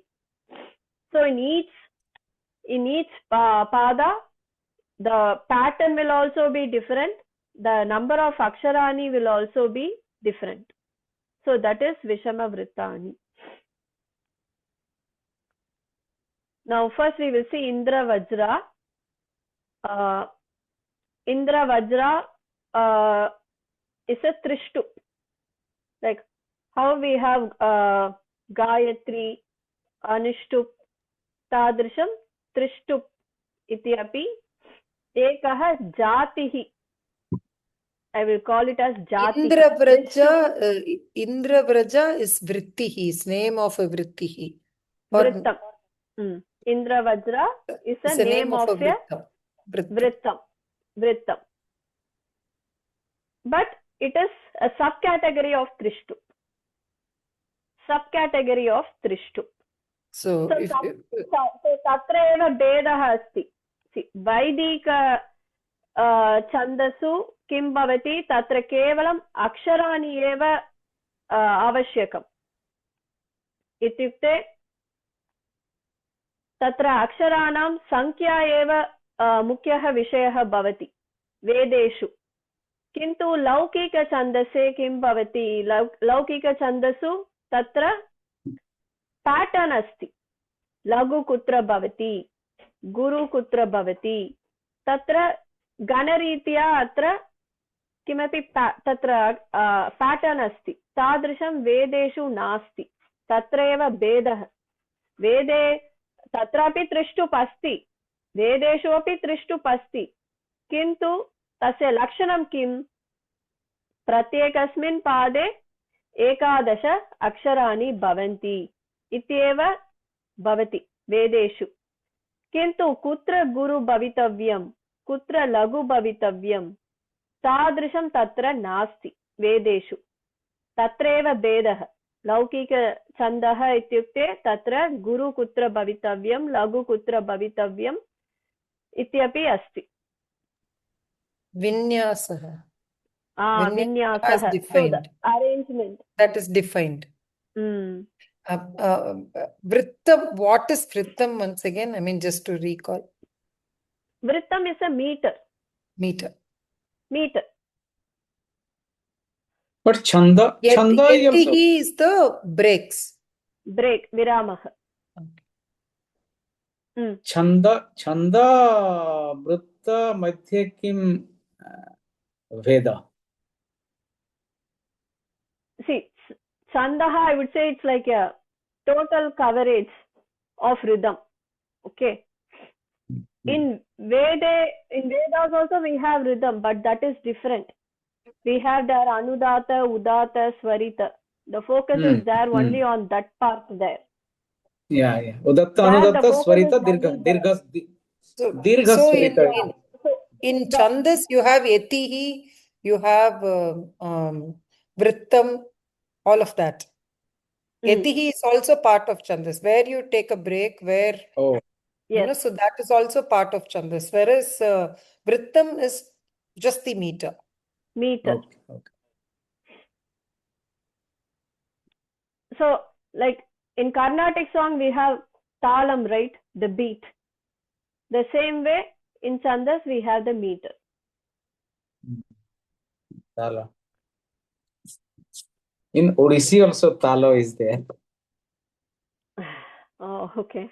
So in each pada, the pattern will also be different. The number of aksharani will also be different. So that is Vishama vrittani. Now first we will see Indra Vajra. Indra Vajra is a trishtu. Like how we have Gayatri, Anushtup, Tadrisham, Trishtup iti api ekah jatihi. I will call it as jati. Indra Vraja is Vrittihi, is name of a Vrittihi. Vrittam. Indra Vajra is a name of a Vrittam. But it is a subcategory of Trishtu. So tatra eva bedaha asti. See, Vaidika chandasu kim bhavati tatra kevalam aksharani eva avashyakam. Ityukte tatra aksharanam sankhya eva mukyah vishayah bhavati vedeshu. Kintu laukika chandase kim bhavati? Laukika chandasu tatra pattern asti. Lagu kutra bhavati, guru kutra bhavati. Tatra ganaritya atra किमपि तत्र पैटर्न् अस्ति तादृशं वेदेषु नास्ति तत्र एव भेदः वेदे तत्रापि त्रिष्टुप् अस्ति वेदेषु अपि त्रिष्टुप् अस्ति किन्तु तस्य लक्षणं किं प्रत्येकस्मिन् पादे 11 अक्षराणि भवन्ति इत्येव भवति वेदेषु किन्तु कुत्र गुरु भवितव्यं कुत्र लघु भवितव्यं तादृशं तत्र नास्ति वेदेषु तत्रैव भेदः लौकिकछन्दः इत्युक्ते तत्र गुरु कुत्र भवितव्यं लघु कुत्र भवितव्यम् इत्यपि अस्ति Vinyasah. विन्यासः is defined. Arrangement That is defined. Vrittam, what is Vrittam once again? I mean, just to recall. वृत्तम् is a metre Meter. Metre But Chanda is also Yetihi is the breaks. Break विरामः Chanda Vritta Madhye Kim Veda. see chandaha I would say it's like a total coverage of rhythm okay in Vedas also we have rhythm but that is different we have their anudata udata swarita the focus is there only on that part there Yeah. Udatta There the Anudatta focus Swarita is only Dirgha So Swarita. in Chandas, you have Yetihi, you have Vrittam, all of that. Yetihi is also part of Chandas, where you take a break, where, Oh, you know, yes so that is also part of Chandas. Whereas Vrittam is just the meter. meter okay. so like in Carnatic song we have talam right the beat the same way in chandas we have the meter Tala. In Odissi also Talo is there. oh okay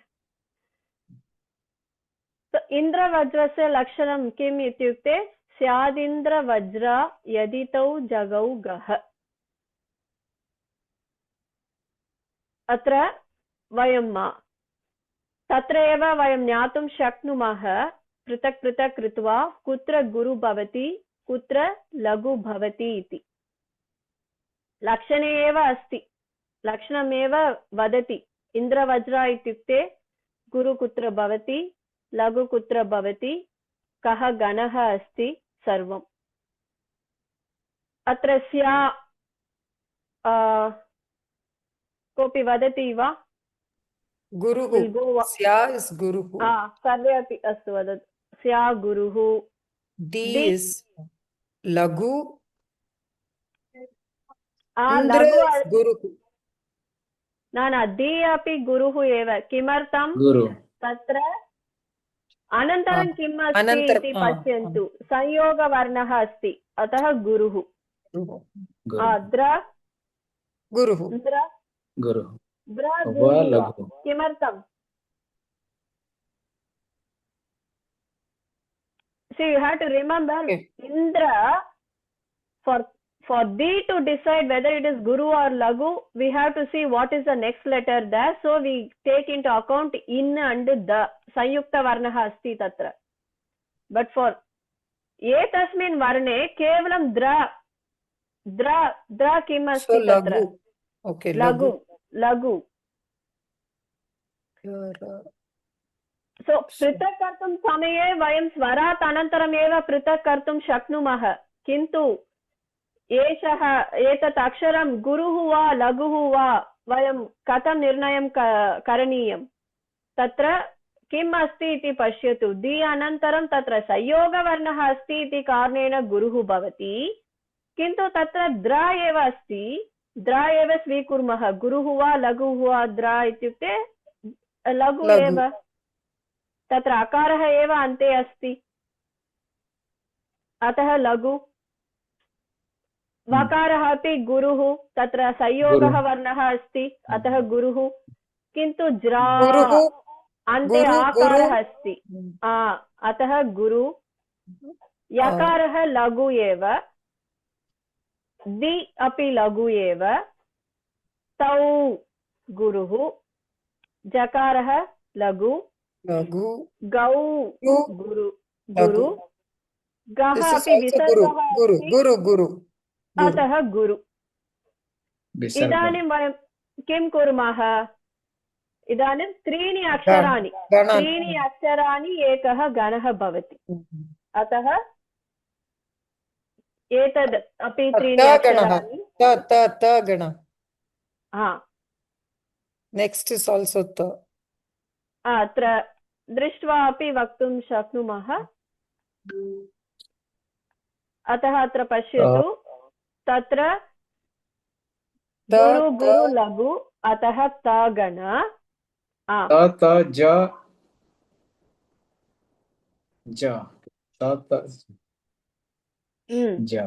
so indra vajrasya lakshanam kim ityukte syadindra vajra yaditau jagau gah अत्र वयं तत्र एव वयं ज्ञातुं शक्नुमः पृथक् पृथक् कृत्वा कुत्र गुरु भवति कुत्र लघु भवति इति लक्षणे एव अस्ति लक्षणमेव वदति इन्द्रवज्र इत्युक्ते गुरु कुत्र भवति लघु कुत्र भवति कः गणः अस्ति सर्वम् अत्र स्या कोऽपि वदति वा Guruhu. Sya is Guruhu. सर्वे अपि अस्तु वदतु स्या गुरुः D is Laghu. लघु Indra is Guruhu. न दि अपि गुरुः एव किमर्थं Guru. तत्र अनन्तरं किम् अस्ति अनन्तरं, इति पश्यन्तु संयोगवर्णः अस्ति अतः गुरुः द्र Guruhu. द्र Guru. द्र Va Laghu. किमर्थं so you have to remember Indra for thee to decide whether it is Guru or Laghu we have to see what is the next letter there so we take into account in and the sanyukta varnah asti tatra but for etasmin varne kevalam dra kim asti So tatra Laghu. Okay, Laghu so पृथक् कर्तुं समये वयं स्वरात् अनन्तरमेव पृथक् कर्तुं शक्नुमः किन्तु एषः एतत् अक्षरं गुरुः वा लघुः वा वयं कथं निर्णयं करणीयं तत्र किम् अस्ति इति पश्यतु दि अनन्तरं तत्र संयोगवर्णः अस्ति इति कारणेन गुरुः भवति किन्तु तत्र द्र एव अस्ति द्र एव स्वीकुर्मः गुरुः वा लघुः वा द्र इत्युक्ते लघु एव तत्र अकारः एव अन्ते अस्ति अतः लघु वकारः अपि गुरुः तत्र संयोगः वर्णः अस्ति अतः गुरुः किन्तु ज्रा अन्ते आकारः अस्ति अतः गुरु यकारः लघु एव दि अपि लघु एव तौ गुरुः जकारः लघु Lagu. गौ Gu. Guru Lagu. Guru गः This is अपि also Guru. विसर्गः Guru. अस्ति Guru. Guru. Guru. अतः गुरु Visarga. इदानीं वयं किं कुर्मः इदानीं त्रीणि Gana. अक्षराणि Gana. त्रीणि अक्षराणि एकः गणः भवति अतः एतद् अपि त्रीणि Ta Gana. अक्षराणि Ta Gana. हा Next is also Ta. अत्र दृष्ट्वा अपि वक्तुं शक्नुमः अतः अत्र पश्यतु तत्र Ta, गुरु गुरु ta. लघु अतः त गण Ta ta ja ja. Ta ta ja.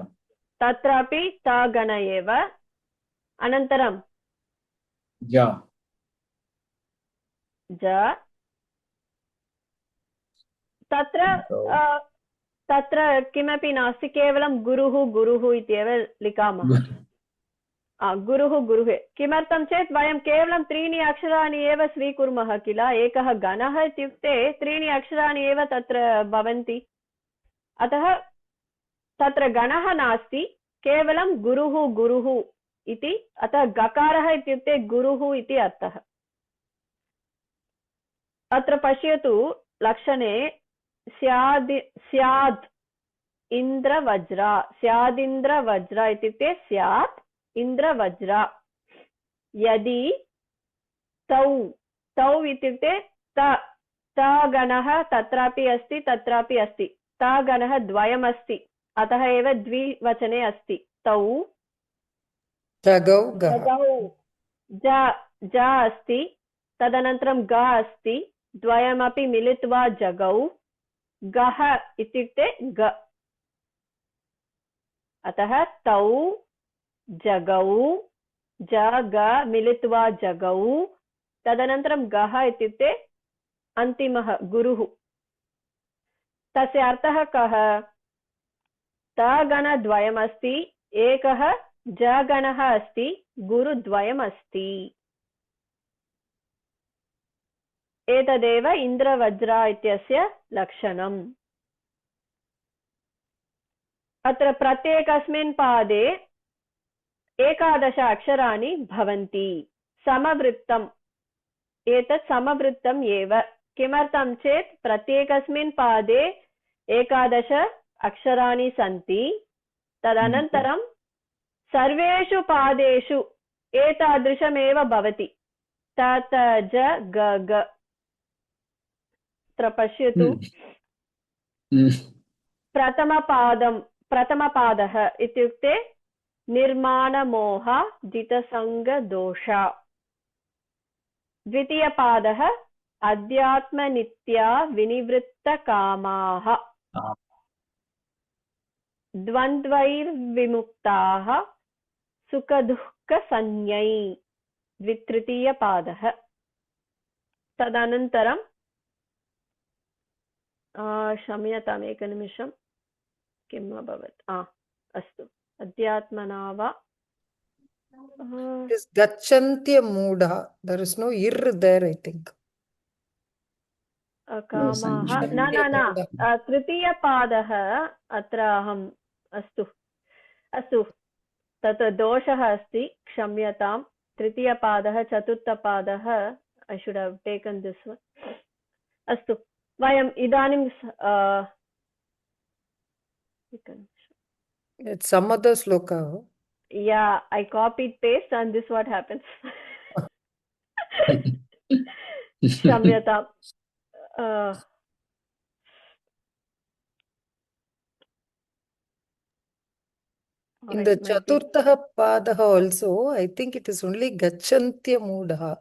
तत्रापि त गण एव अनन्तरं Ja. ज तत्र तत्र किमपि नास्ति केवलं गुरुः गुरुः इत्येव लिखामः गुरुः गुरुः किमर्थं चेत् वयं केवलं त्रीणि अक्षराणि एव स्वीकुर्मः किल एकः गणः इत्युक्ते त्रीणि अक्षराणि एव तत्र भवन्ति अतः तत्र गणः नास्ति केवलं गुरुः गुरुः इति अतः गकारः इत्युक्ते गुरुः इति अर्थः अत्र पश्यतु लक्षणे स्याद् इन्द्रवज्र स्यादिन्द्रवज्र इत्युक्ते स्यात् इन्द्रवज्र यदि तौ तौ इत्युक्ते त गणः तत्रापि अस्ति त गणः द्वयमस्ति अतः एव द्विवचने अस्ति तौ Jagau. Gaha. जगौ ज अस्ति तदनन्तरं ग अस्ति द्वयमपि मिलित्वा जगौ गः इत्युक्ते ग अतः तौ जगौ जग मिलित्वा जगौ तदनन्तरं गः इत्युक्ते अन्तिमः गुरुः तस्य अर्थः कः तगणद्वयमस्ति एकः जगणः अस्ति गुरुद्वयमस्ति एतदेव इन्द्रवज्र इत्यस्य लक्षणम् अत्र प्रत्येकस्मिन् पादे 11 अक्षराणि भवन्ति समवृत्तम् एतत् समवृत्तम् एव किमर्थं चेत् प्रत्येकस्मिन् पादे 11 अक्षराणि सन्ति तदनन्तरं सर्वेषु पादेषु एतादृशमेव भवति त त ज ग ग अत्र पश्यतु प्रथमपादः इत्युक्ते निर्माणमोह जितसङ्गदोष द्वितीयपादः अध्यात्मनित्या विनिवृत्तकामाः द्वन्द्वैर्विमुक्ताः सुखदुःखसंज्ञै तृतीयपादः तदनन्तरं क्षम्यताम् एकनिमिषं किम् अभवत् अस्तु अध्यात्मना वा It is Gachantya Mudha. There is no ir there, I think. कामाः न तृतीयपादः अत्र अहम् अस्तु अस्तु तत् दोषः अस्ति क्षम्यतां तृतीयपादः चतुर्थपादः I should have taken this one अस्तु वयम् इदानीं It's some other sloka. yeah I copied paste and this what happens क्षम्यताम् In the Chaturtha Padaha also, I think it is only Gachantya Mudha.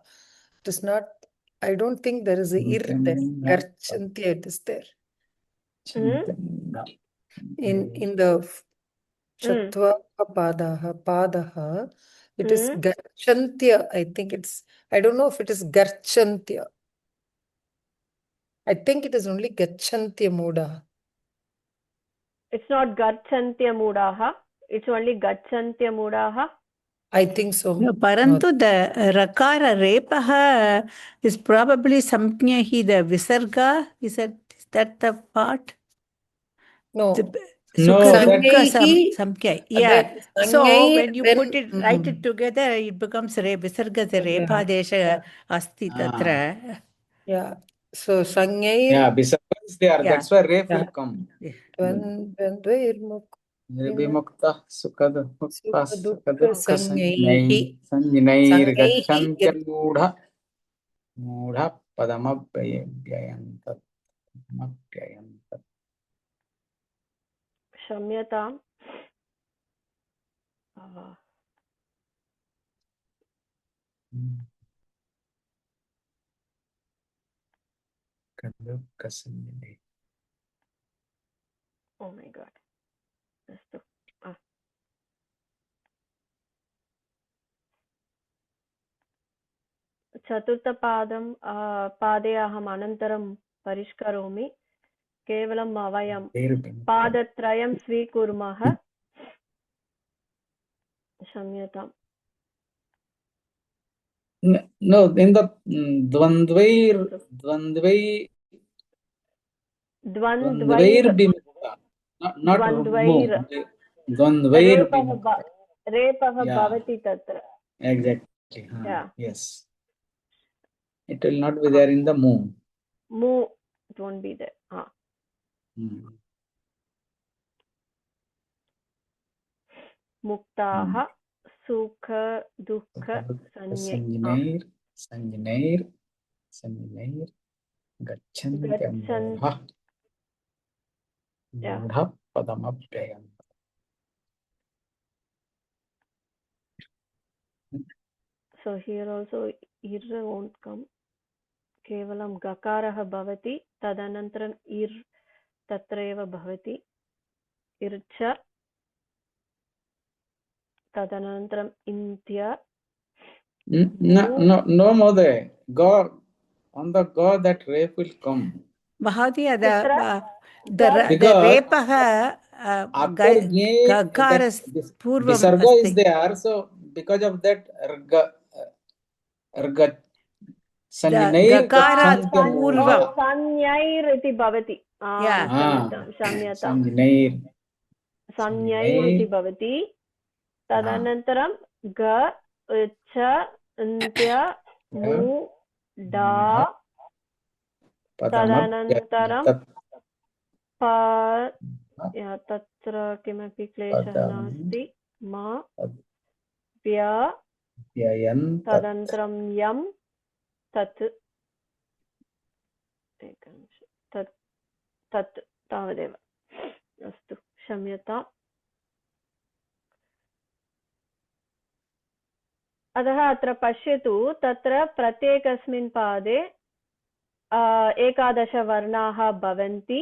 It is not, I don't think there is a ir there. Gachantya, it is there. In the Chattva Padaha, it is Gachantya. I think it's, I don't know if it is Garchantya. I think it is only Gachantya Mudha. It's not Garchantya Mudaha. it's only gachantyamoodaha. I think so. No, Parantu, the Rakara Repaha is probably Samjnahi, the Visarga. Is that the part? No. No, Sukha that Dukha Sangaihi, Samkhya. Yeah. the So Sangai, when you when put it, write it together, it becomes Visarga, the Repa Desha Asti Tatra. yeah. So Sangai, yeah, Visarga is there. Yeah. That's why Rep Yeah. will come. Dvandvairmuk, Nirvimukta Sukada Mukta Sukha Sukada Dukha Sangaihi. Sanjinair Sangaihi, Gachantyam Mudha Padamabhyayantat. Shamyatam. Oh my God. Astu. चतुर्थपादं पादे अहम् अनन्तरं परिष्करोमि केवलं वयं पादत्रयं स्वीकुर्मः क्षम्यताम् No, in the Dvandvair Bimukta, not द्वन्द्वैर् Dvandvair Bimukta. रेपः भवति तत्र Exactly. Yeah. Yes. It will not be there in the moon. Mu, it won't be there. Muktaha, sukha, dukha, Sanjinair, Gachantyamudha. Yeah. Mudha Padamabhyayantat. So here also ir won't come. केवलं गकारः भवति तदनन्तरम् इर् तत्रैव भवति इर्च तदनन्तरम् इन्त्य No mother. God, on the God that rape will come. Mahadya, the Repaha Gakaras Purvam Visarga is there, so because of that Arga Sanjinair Purvam. संज्ञैर् इति भवति क्षम्यताम् संज्ञैर् इति भवति तदनन्तरं ग च अन्त्य मु डा तदनन्तरं तत्र किमपि क्लेशः नास्ति मा तदनन्तरं यं तत् तत् तावदेव अस्तु क्षम्यताम् अतः अत्र पश्यतु तत्र प्रत्येकस्मिन् पादे 11 वर्णाः भवन्ति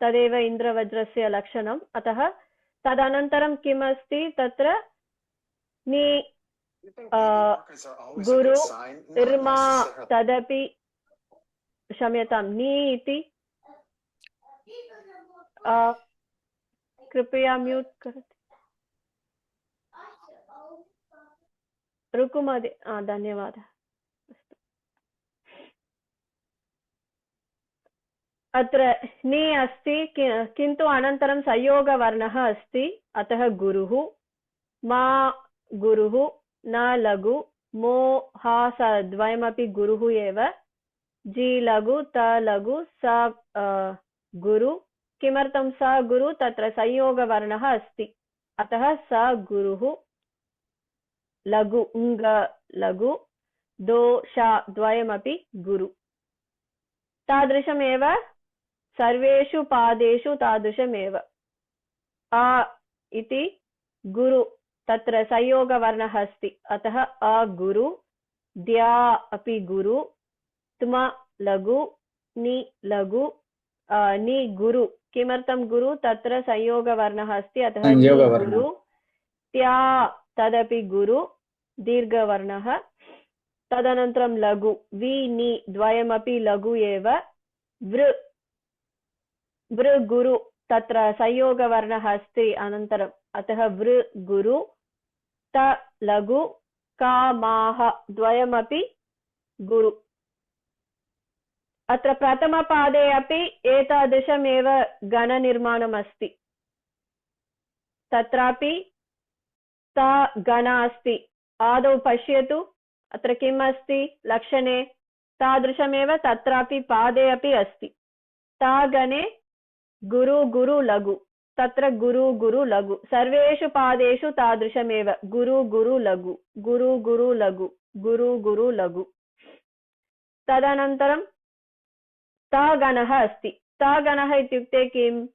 तदेव इन्द्रवज्रस्य लक्षणम् अतः तदनन्तरं किम् अस्ति तत्र नि गुरु इर्मा तदपि क्षम्यतां नि इति कृपया म्यूट् करोतु रुकुमदे धन्यवादः अत्र नि अस्ति किन्तु अनन्तरं संयोगवर्णः अस्ति अतः गुरुः मा गुरुः न लघु मो हा स द्वयमपि गुरुः एव जी लघु त लघु स गुरु किमर्थं स गुरु तत्र संयोगवर्णः अस्ति अतः स गुरुः लघु ङ्ग लघु दो श द्वयमपि गुरु तादृशमेव सर्वेषु पादेषु तादृशमेव आ इति गुरु तत्र संयोगवर्णः अस्ति अतः अ गुरु द्या अपि गुरु त्म लघु नि लघु नि गुरु किमर्थं गुरु तत्र संयोगवर्णः अस्ति अतः नि गुरु त्या तदपि गुरु दीर्घवर्णः तदनन्तरं लघु वि नि द्वयमपि लघु एव वृ गुरु तत्र संयोगवर्णः अस्ति अनन्तरं अतः वृ गुरु त लघु कामाः द्वयमपि गुरु। अत्र प्रथमपादे अपि एतादृशमेव गणनिर्माणम् अस्ति। तत्रापि ता गण अस्ति। आदौ पश्यतु अत्र किम् अस्ति लक्षणे, तादृशमेव तत्रापि पादे अपि अस्ति। ता गणे गुरु गुरु लघु, तत्र गुरु गुरु लघु, सर्वेषु पादेषु तादृशमेव गुरु गुरु लघु, गुरु गुरु लघु, गुरु गुरु लघु। तदनन्तरं ता गणः अस्ति। ता गणः इत्युक्ते किं,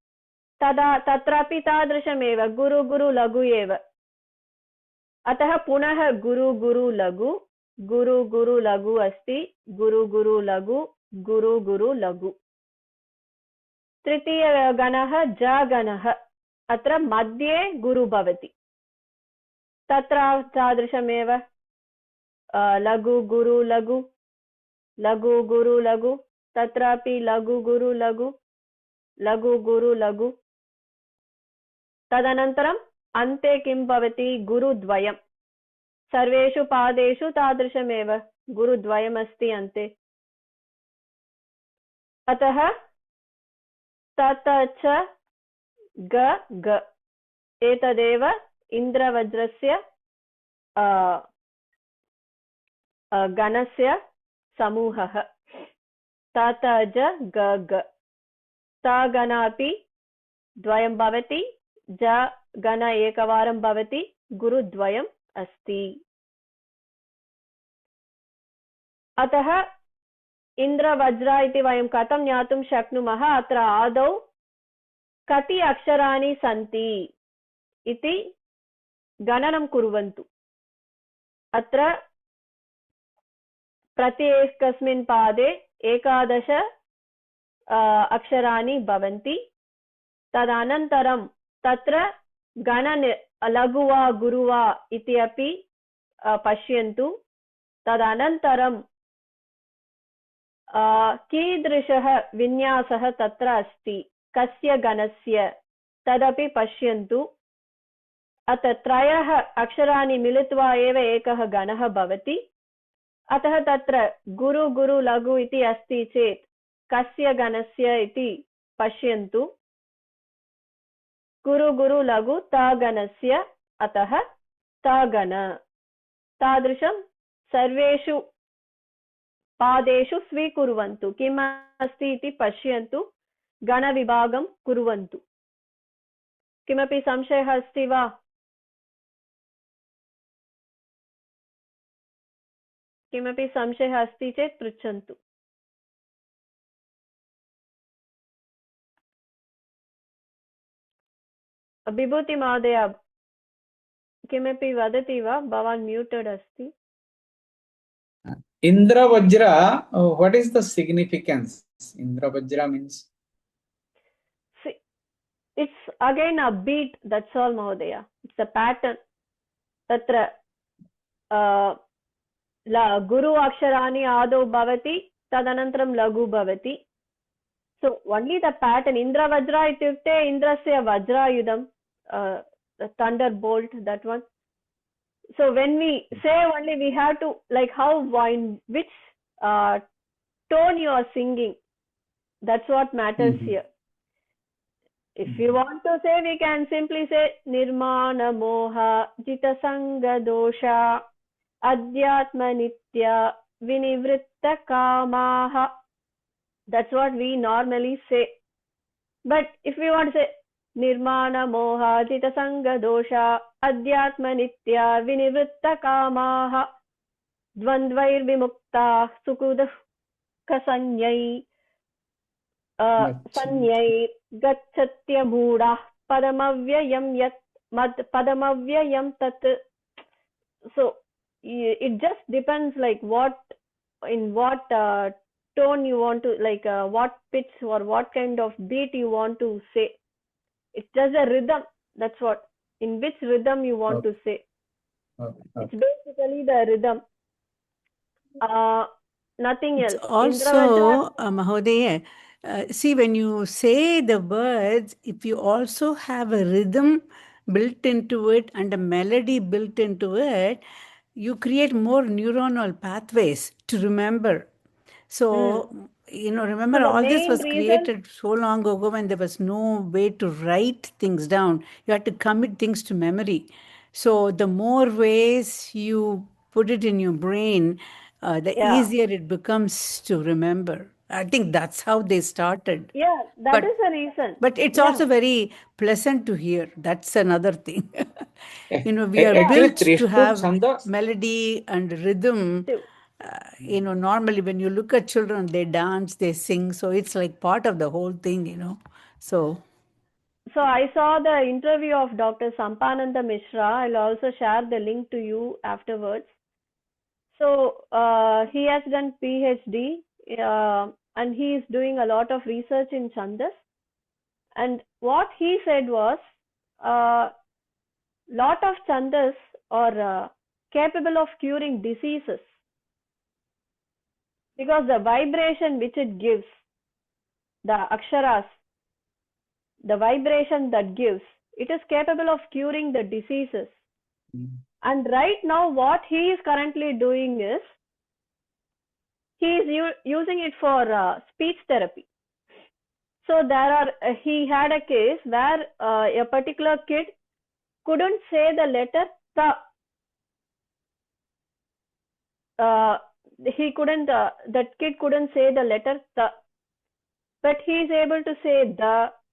तदा तत्रापि तादृशमेव गुरु गुरु लघु एव। अतः पुनः गुरु गुरु लघु, गुरु गुरु लघु अस्ति, गुरु गुरु लघु, गुरु गुरु लघु। तृतीयगणः ज गणः, अत्र मध्ये गुरु भवति, तत्र तादृशमेव लघु गुरु लघु, लघु गुरु लघु, तत्रापि लघु गुरु लघु, लघु गुरु लघु। तदनन्तरम् अन्ते किं भवति, गुरुद्वयं। सर्वेषु पादेषु तादृशमेव गुरुद्वयमस्ति अन्ते। अतः तत च ग ग, एतदेव इन्द्रवज्रस्य गणस्य समूहः। तत ज ग ग, ता गणापि द्वयं भवति, ज गण एकवारं भवति, गुरुद्वयम् अस्ति। अतः इन्द्रवज्र इति वयं कथं ज्ञातुं शक्नुमः, अत्र आदौ कति अक्षराणि सन्ति इति गणनं कुर्वन्तु। अत्र प्रत्येकस्मिन् पादे 11 अक्षराणि भवन्ति। तदनन्तरं तत्र गण लघु वा गुरु वा इति अपि पश्यन्तु। तदनन्तरं कीदृशः विन्यासः तत्र अस्ति, कस्य गणस्य, तदपि पश्यन्तु। अतः 3 अक्षराणि मिलित्वा एव एकः गणः भवति। अतः तत्र गुरु गुरु लघु इति अस्ति चेत् कस्य गणस्य इति पश्यन्तु। गुरु गुरु लघु ता गणस्य, अतः ता गण। तादृशं सर्वेषु पादेषु स्वीकुर्वन्तु, किम् अस्ति इति पश्यन्तु, गणविभागं कुर्वन्तु। किमपि संशयः अस्ति वा? किमपि संशयः अस्ति चेत् पृच्छन्तु। विभूति महोदय किमपि वदति वा? भवान् म्यूटेड् अस्ति। Indra Vajra, what is the significance? Indra Vajra means? See, it's again a beat, that's all Mahodaya. It's a pattern. Tatra Guru Aksharani Adau Bhavati, Tadanantram Lagu Bhavati. So only the pattern. Indra Vajra ityukte Indrasya Vajra Yudam, the thunderbolt, that one. So when we say only, we have to, like, how, in which tone you are singing, that's what matters here. If you want to say, we can simply say Nirmana Moha Jita Sanga Dosha Adhyatma Nitya Vinivritta Kamaha. That's what we normally say. But if we want to say Nirmana Moha Jita Sanga Dosha Adhyatma Nitya Vinivritta Kamaha Dvandvair Vimukta Sukuda Kasanyai Sanyai Gachatya Buddha Padamavyayam Yat Mad Padamavyayam Tat. So it just depends, like, in what tone you want to, like, what pitch or what kind of beat you want to say. It's just a rhythm. That's what. In which rhythm you want to say. It's basically the rhythm. Nothing else. It's also, Mahodaya, see, when you say the words, if you also have a rhythm built into it and a melody built into it, you create more neuronal pathways to remember. So, remember So the all this main was reason, created so long ago when there was no way to write things down. You had to commit things to memory. So the more ways you put it in your brain, the yeah, easier it becomes to remember. I think that's how they started. yeah, that But is the reason. but it's Yeah, also very pleasant to hear. That's another thing. We are Actually, built to Trishul have Chanda, melody and rhythm. too. Normally when you look at children, they dance, they sing. So it's like part of the whole thing. So, So I saw the interview of Dr. Sampananda Mishra. I'll also share the link to you afterwards. So he has done PhD and he is doing a lot of research in Chandas. And what he said was, lot of Chandas are capable of curing diseases because the vibration which it gives, the aksharas, the vibration that gives, it is capable of curing the diseases. And right now what he is currently doing is, he is using it for speech therapy. So he had a case where a particular kid couldn't say the letter ta. That kid couldn't say the letter ta, but he is able to say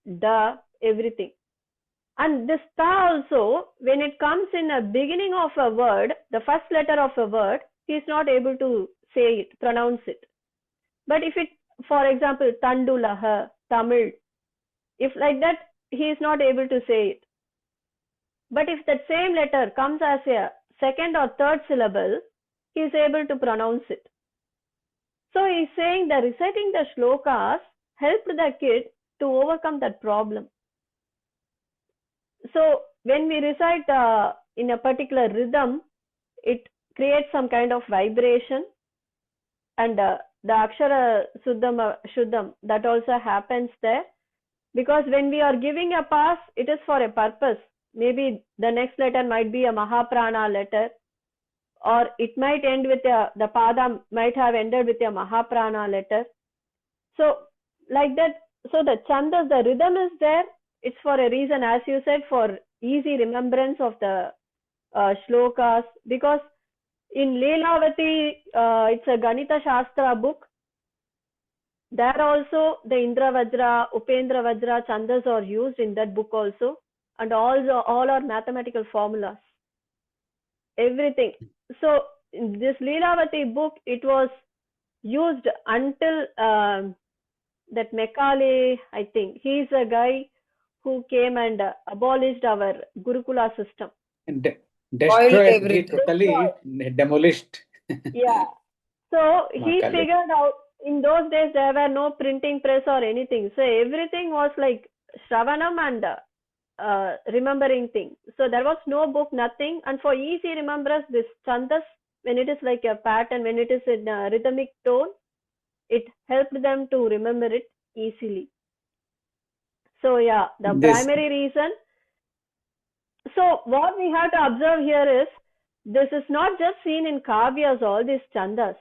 the, everything. And this ta also, when it comes in a beginning of a word, the first letter of a word, he is not able to say it, pronounce it. But if it, for example, Tandulaha, Tamil, if like that, he is not able to say it. But if that same letter comes as a second or third syllable, he is able to pronounce it. So he is saying that reciting the shlokas helped the kid to overcome that problem. So when we recite in a particular rhythm, it creates some kind of vibration, and the akshara shuddham, that also happens there. Because when we are giving a pass, it is for a purpose. Maybe the next letter might be a Mahaprana letter, or it might end with the pada might have ended with a Mahaprana letter. So like that, so the chandas, the rhythm is there. It's for a reason, as you said, for easy remembrance of the shlokas. Because in Leelavati, it's a Ganita Shastra book. There also the Indra Vajra, Upendra Vajra, Chandas are used in that book also, and all are mathematical formulas. Everything. So in this Leelavati book, it was used until that Macaulay, I think, he's a guy who came and abolished our Gurukula system. Destroyed, he everything. totally demolished. Yeah. So he Macaulay. figured out, in those days there were no printing press or anything. So everything was like Shravanam and remembering thing. So there was no book, nothing. And for easy remembrance, this chandas, when it is like a pattern, when it is in a rhythmic tone, it helped them to remember it easily. So yeah, the primary reason. So what we have to observe here is, this is not just seen in kavyas, all these chandas.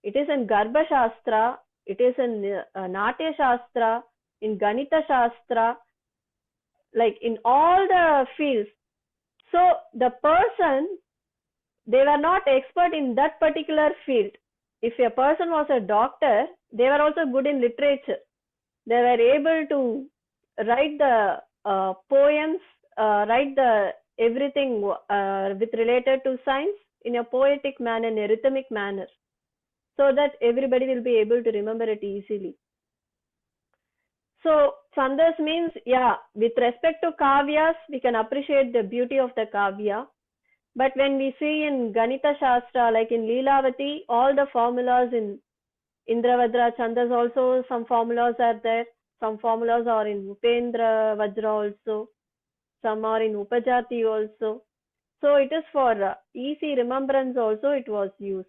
It is in Garbha Shastra, it is in Natya Shastra, in Ganita Shastra, like in all the fields. So the person, they were not expert in that particular field. If a person was a doctor, they were also good in literature. They were able to write the poems, write the everything with related to science in a poetic manner, in a rhythmic manner, so that everybody will be able to remember it easily. So chandas means, yeah, with respect to kavyas, we can appreciate the beauty of the kavya. But when we see in Ganita Shastra, like in Leelavati, all the formulas in Indravajra Chandas also, some formulas are there. Some formulas are in Upendra Vajra also. Some are in Upajati also. So it is for easy remembrance also it was used.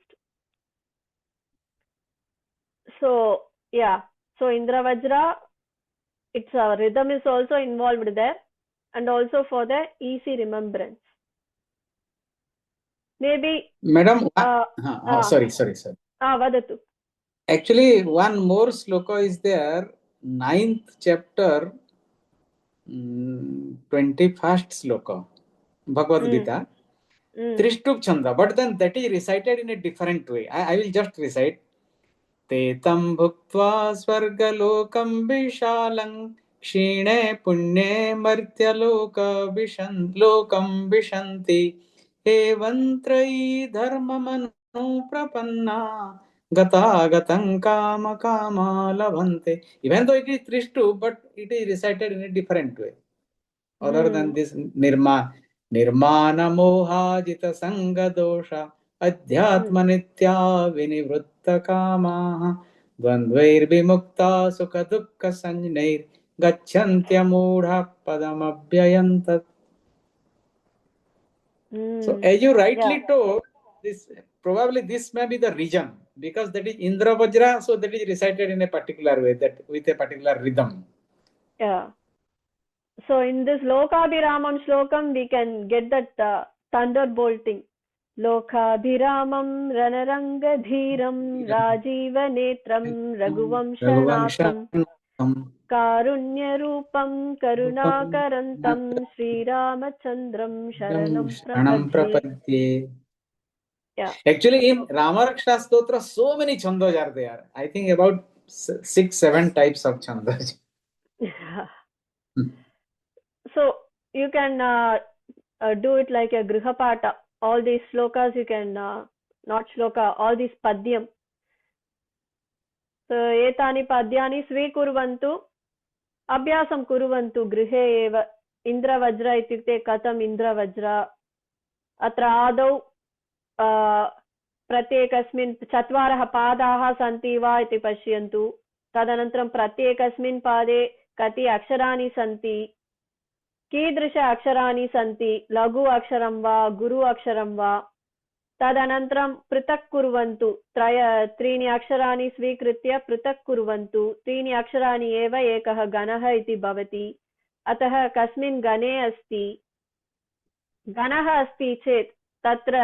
So yeah, so Indra Vajra, its rhythm is also involved there. and also for the easy remembrance. Maybe Madam, sorry. sorry. Vadatu. Actually, one more sloka is there, 9th chapter, 21st sloka, Bhagavad Gita, Trishtub Chanda, but then that is recited in a different way. I will just recite. Te tam bhuktva swargalokam vishalang क्षीणे पुण्ये मर्त्यलोकं विशन्ति एवं धर्ममनुप्रपन्ना gatagatang kama kama labhante. Even though it is Trishtu, but it is recited in a different way. Other than this, nirmana mohajita sanga dosha adhyatma nitya vinivritta kamaha dvandvair vimukta sukha dukkha sanjnair gacchantya mudha padam abhyayantat. So as you rightly told, this probably this may be the reason, because that is Indra Vajra, so that is recited in a particular way, that with a particular rhythm. Yeah. So in this Lokabhiramam Shlokam, we can get that thunderbolting. Lokabhiramam Ranaranga-dhiram Rajiva-netram Raghuvansha-natham Karunya-rupam Karunakarantam Sri Ramachandram Sharanam Prapadye. Yeah. Actually, in Ramarakshana Stotra, so many chandas are there. I think about 6-7 types of chandas. So you can do it like a grihapata. All these slokas you can, not shloka, all these padyam. So etani padyani svikurvantu abhyasam kuruvantu grihe eva. Indra Vajra ityukte katam Indra Vajra. Atra adau प्रत्येकस्मिन् चत्वारः पादाः सन्ति वा इति पश्यन्तु. तदनन्तरं प्रत्येकस्मिन् पादे कति अक्षराणि सन्ति, कीदृश अक्षराणि सन्ति, लघु अक्षरं वा गुरु अक्षरं वा. तदनन्तरं पृथक् कुर्वन्तु. त्रीणि अक्षराणि स्वीकृत्य पृथक् कुर्वन्तु. त्रीणि अक्षराणि एव एकः गणः इति भवति. अतः कस्मिन् गणे अस्ति, गणः अस्ति चेत् तत्र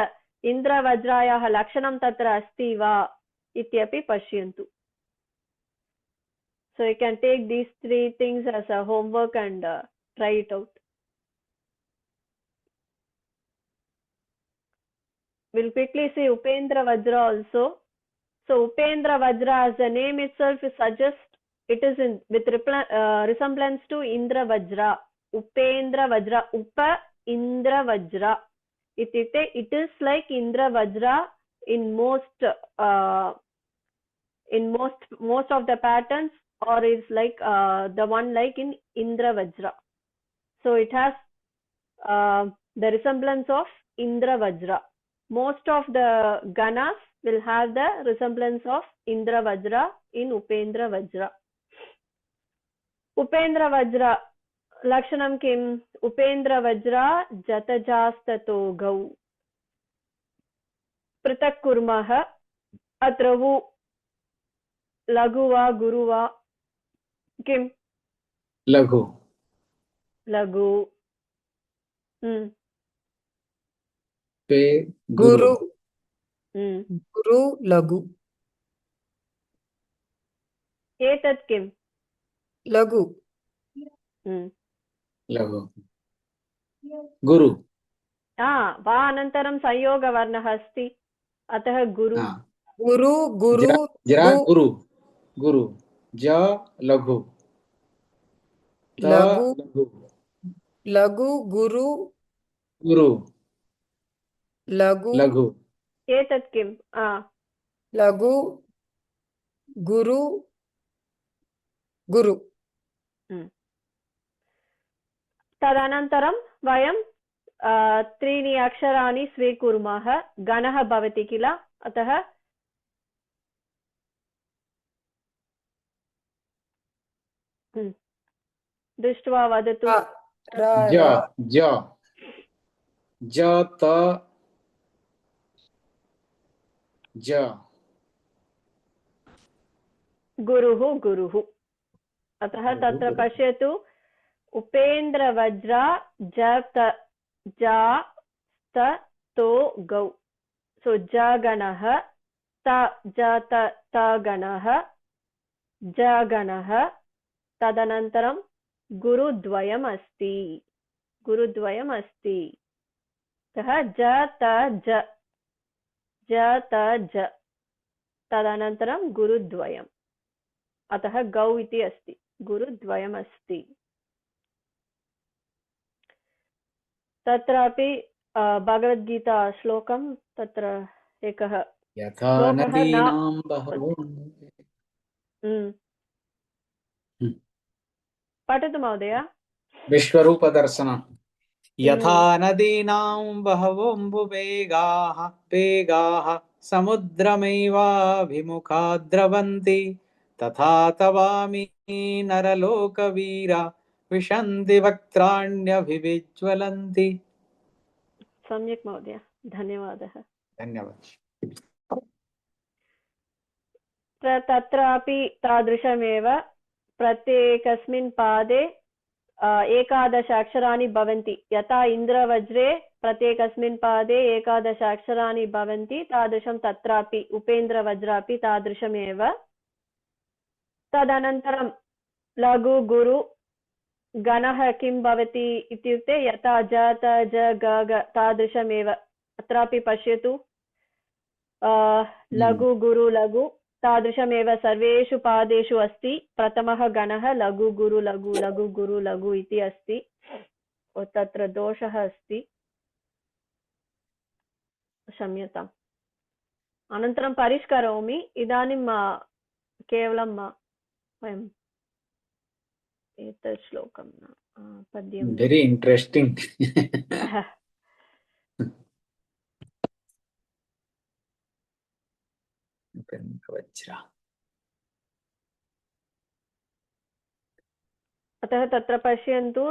इन्द्रवज्रायाः लक्षणं तत्र अस्ति वा इत्यपि पश्यन्तु. So you can take these 3 things as a homework and try it out. We'll quickly see Upendra Vajra also. So Upendra Vajra, as the name itself suggests, it is with resemblance to Indra Vajra. Upendra Vajra, Upa Indra Vajra. It is like Indra Vajra in most of the patterns, or is like the one like in Indra Vajra. So it has the resemblance of Indra Vajra. Most of the ganas will have the resemblance of Indra Vajra in Upendra Vajra. Upendra Vajra Lakshanam kim? Upendra Vajra Jatajastato Gau. Pratak Kurmaha Atravu Laguva Guruva Kim? Laghu. Laghu. Pe Guru. Guru Laghu. Etat kim? Laghu. Laghu. Guru. Va anantaram sanyoga varnah asti. Atah Guru. Guru. Jra Guru. Guru. Ja Laghu. Laghu. Laghu. Guru. Guru. Laghu. Etat kim? Laghu. Guru. Guru. तदनन्तरं वयं त्रीणि अक्षराणि स्वीकुर्मः. गणः भवति किल, अतः दृष्ट्वा वदतु. गुरुः. अतः तत्र पश्यतु, Upendravajra ja ta to gau. So jaganaha ta jata taganaha jaganaha tadanantaram gurudvayam asti. Gurudvayam asti. Taha jata ja tadanantaram gurudvayam. अतः गौ इति अस्ति. गुरुद्वयम् अस्ति. तत्रापि भगवद्गीता श्लोकं तत्र एकः यथा श्लोकः नदीनां बहवो पठतु महोदय. विश्वरूपदर्शन यथा नदीनां बहवोऽम्बुवेगाः समुद्रमेवाभिमुखा द्रवन्ति तथा तवामि नरलोकवीरा विशन्ति वक्त्राण्यभिविज्वलन्ति. सम्यक् महोदय, धन्यवादः. धन्यवादः. तत्रापि तादृशमेव प्रत्येकस्मिन् पादे 11 अक्षराणि भवन्ति. यथा इन्द्रवज्रे प्रत्येकस्मिन् पादे 11 अक्षराणि भवन्ति, तादृशं तत्रापि उपेन्द्रवज्रापि तादृशमेव. तदनन्तरं लघु गुरु गणः किं भवति इत्युक्ते यथा ज त ज ग ग तादृशमेव. अत्रापि पश्यतु, लघु गुरु लघु तादृशमेव सर्वेषु पादेषु अस्ति. प्रथमः गणः लघु गुरु लघु लघु गुरु लघु इति अस्ति. तत्र दोषः अस्ति, क्षम्यताम्. अनन्तरं परिष्करोमि. इदानीं केवलं वयम् एतत् श्लोकं पद्यं वेरी इंट्रेस्टिंग. अतः तत्र पश्यन्तु,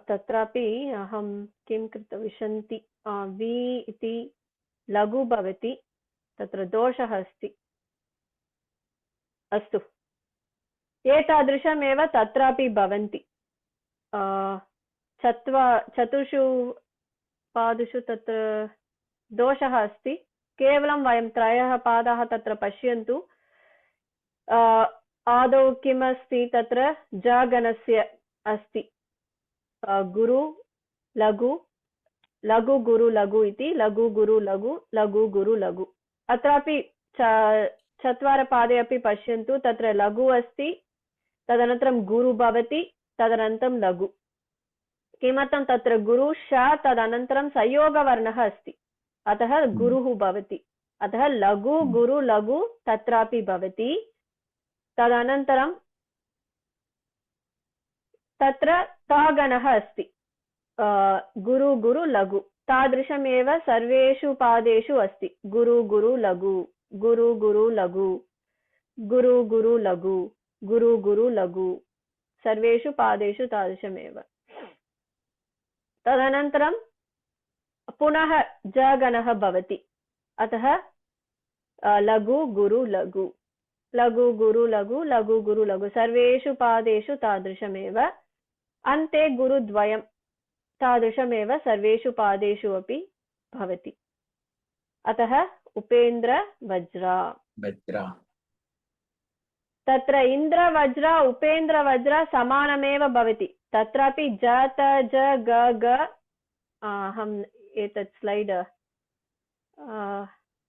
तत्रापि अहं किं कृतविशन्ति वि इति लघु भवति, तत्र दोषः अस्ति. अस्तु, एतादृशमेव तत्रापि भवन्ति. चतुर्षु पादेषु तत्र दोषः अस्ति. केवलं वयं 3 पादाः तत्र पश्यन्तु. आदौ किमस्ति, तत्र जागणस्य अस्ति गुरु लघु लघु गुरु लघु इति लघु गुरु लघु लघु गुरु लघु. अत्रापि 4 पादे अपि पश्यन्तु, तत्र लघु अस्ति, तदनन्तरं गुरु भवति, तदनन्तरं लघु. किमर्थं तत्र गुरु श तदनन्तरं संयोगवर्णः अस्ति, अतः गुरुः भवति. अतः लघु गुरु लघु तत्रापि भवति. तदनन्तरं तत्र तागणः अस्ति, गुरु गुरु लघु. तादृशमेव सर्वेषु पादेषु अस्ति. गुरु गुरु लघु गुरु गुरु लघु गुरु गुरु लघु गुरु गुरु लघु, सर्वेषु पादेषु तादृशमेव. तदनन्तरं पुनः जगणः भवति. अतः लघु गुरु लघु लघु गुरु लघु लघु गुरु लघु, सर्वेषु पादेषु तादृशमेव. अन्ते गुरुद्वयं तादृशमेव सर्वेषु पादेषु अपि भवति. अतः उपेन्द्र वज्रा. तत्र इन्द्र वज्र उपेन्द्र वज्र समानमेव भवति. तत्रापि ज त ज ग ग, अहम् एतत् स्लैड्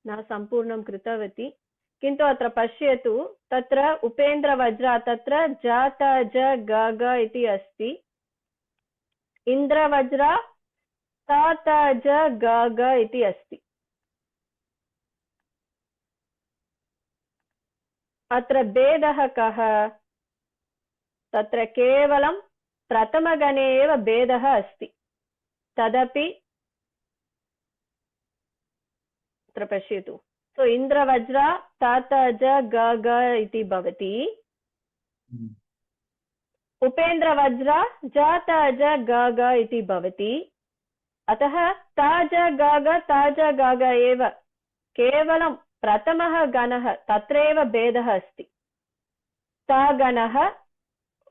न सम्पूर्णं कृतवती, किन्तु अत्र पश्यतु, तत्र उपेन्द्र वज्र तत्र ज त ज ग ग इति अस्ति. इन्द्र वज्र त त ज ग ग इति अस्ति. अत्र भेदः कः? तत्र केवलं प्रथमगणे एव भेदः अस्ति. तदपि अत्र पश्यतु. सो इन्द्रवज्र त त ज ग ग इति भवति. उपेन्द्रवज्र ज त ज ग ग इति भवति. अतः त ज ग ग त ज ग ग एव केवलं प्रथमः गणः, तत्रैव भेदः अस्ति. ता गणः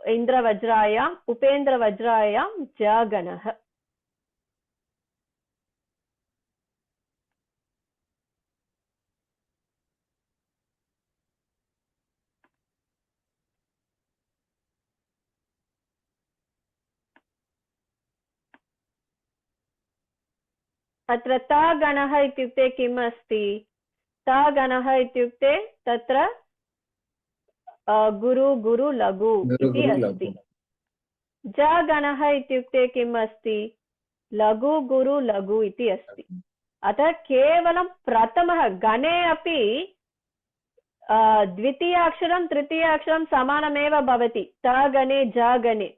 इन्द्रवज्रायाम् उपेन्द्रवज्रायां जगणः। अत्र तागणः इत्युक्ते किम् अस्ति? तागणः इत्युक्ते तत्र गुरु गुरु लघु इति अस्ति। जगणः इत्युक्ते किम् अस्ति? लघु गुरु लघु इति अस्ति। अतः केवलं प्रथमः गणे अपि द्वितीयाक्षरं तृतीयाक्षरं समानमेव भवति। तगणे जगणे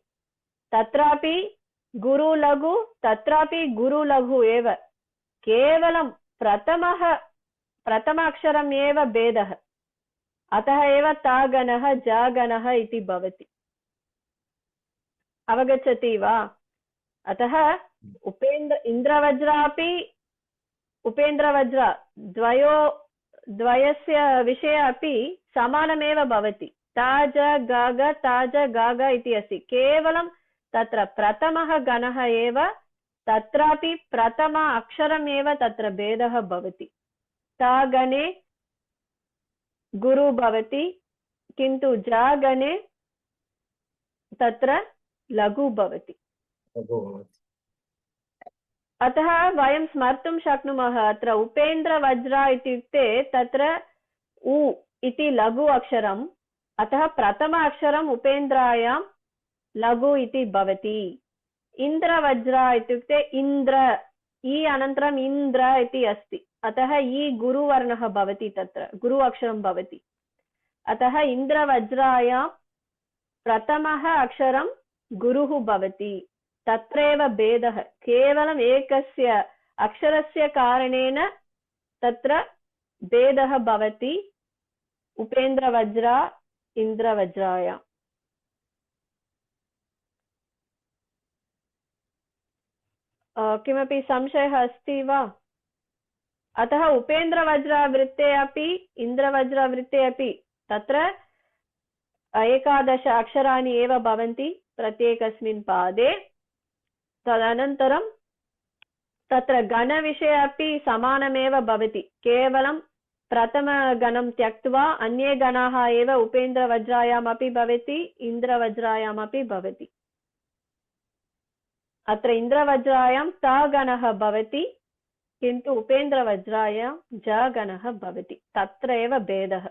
तत्रापि गुरु लघु तत्रापि गुरु लघु एव, केवलं प्रथमाक्षरम् एव भेदः। अतः एव तागणः जागणः इति भवति। अवगच्छति वा? अतः इन्द्रवज्रापि उपेन्द्रवज्र द्वयस्य विषये अपि समानमेव भवति। ताज गाग ताज गाग इति अस्ति। केवलं तत्र प्रथमः गणः एव, तत्रापि प्रथम अक्षरम् एव तत्र भेदः भवति। तागणे गुरु भवति, किन्तु जागणे तत्र लघु भवति। अतः वयं स्मर्तुं शक्नुमः। अत्र उपेन्द्रवज्र इत्युक्ते तत्र उ इति लघु अक्षरम्, अतः प्रथम अक्षरम् उपेन्द्रायां लघु इति भवति। इन्द्रवज्र इत्युक्ते इन्द्र, ई अनन्तरम् इन्द्र इति अस्ति, अतः ई गुरुवर्णः भवति, तत्र गुरु अक्षरं भवति। अतः इन्द्रवज्रायां प्रथमः अक्षरं गुरुः भवति। तत्रैव भेदः, केवलम् एकस्य अक्षरस्य कारणेन तत्र भेदः भवति उपेन्द्रवज्र इन्द्रवज्रायाम्। किमपि संशयः अस्ति वा? अतः उपेन्द्रवज्रवृत्ते अपि इन्द्रवज्रवृत्ते अपि तत्र 11 अक्षराणि एव भवन्ति प्रत्येकस्मिन् पादे। तदनन्तरं तत्र गणविषये अपि समानमेव भवति। केवलं प्रथमगणं त्यक्त्वा अन्ये गणाः एव उपेन्द्रवज्रायामपि भवति, इन्द्रवज्रायामपि भवति। अत्र इन्द्रवज्रायां तागणः भवति, किन्तु उपेन्द्रवज्रायां जगणः भवति। तत्र एव भेदः।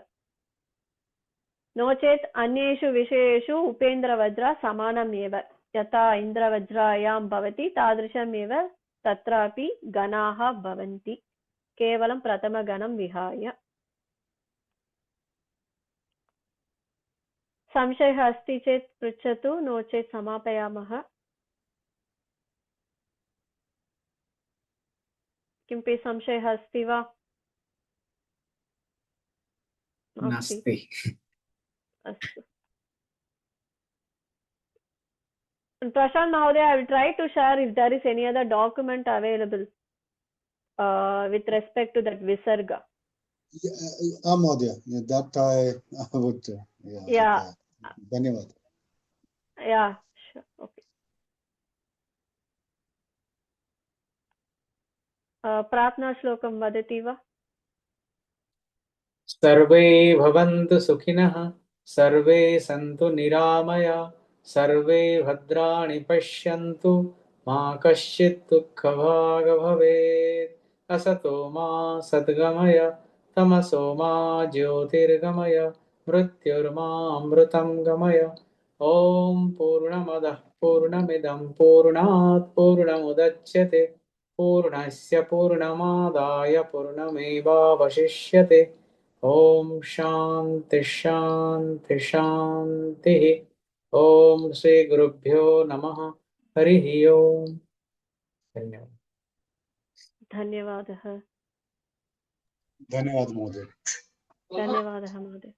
नो चेत् अन्येषु विषयेषु उपेन्द्रवज्र समानम् एव, यथा इन्द्रवज्रायां भवति तादृशमेव तत्रापि गणाः भवन्ति, केवलं प्रथमगणं विहाय। संशयः अस्ति चेत् पृच्छतु, नो चेत् समापयामः। किमपि संशयः अस्ति वा? नास्ति। अस्तु। Prashant Mahodaya, I will try to share if there is any other document available with respect to that Visarga. Mahodaya, that I would. Yeah. Dhanyavad. Yeah, sure. Okay. प्रार्थना श्लोकं वदति वा? सर्वे भवन्तु सुखिनः, सर्वे सन्तु निरामया, सर्वे भद्राणि पश्यन्तु, मा कश्चित् दुःखभाग् भवेत्। असतो मा सद्गमय, तमसो मा ज्योतिर्गमय, मृत्युर्मामृतं गमय। ॐ पूर्णमदः पूर्णमिदं पूर्णात् पूर्णमुदच्यते, पूर्णस्य पूर्णमादाय पूर्णमेवावशिष्यते। ॐ शान्ति शान्ति शान्तिः। ॐ श्री गुरुभ्यो नमः। हरिः ओम्। धन्यवादः। धन्यवादः। धन्यवादः महोदय। धन्यवादः महोदय।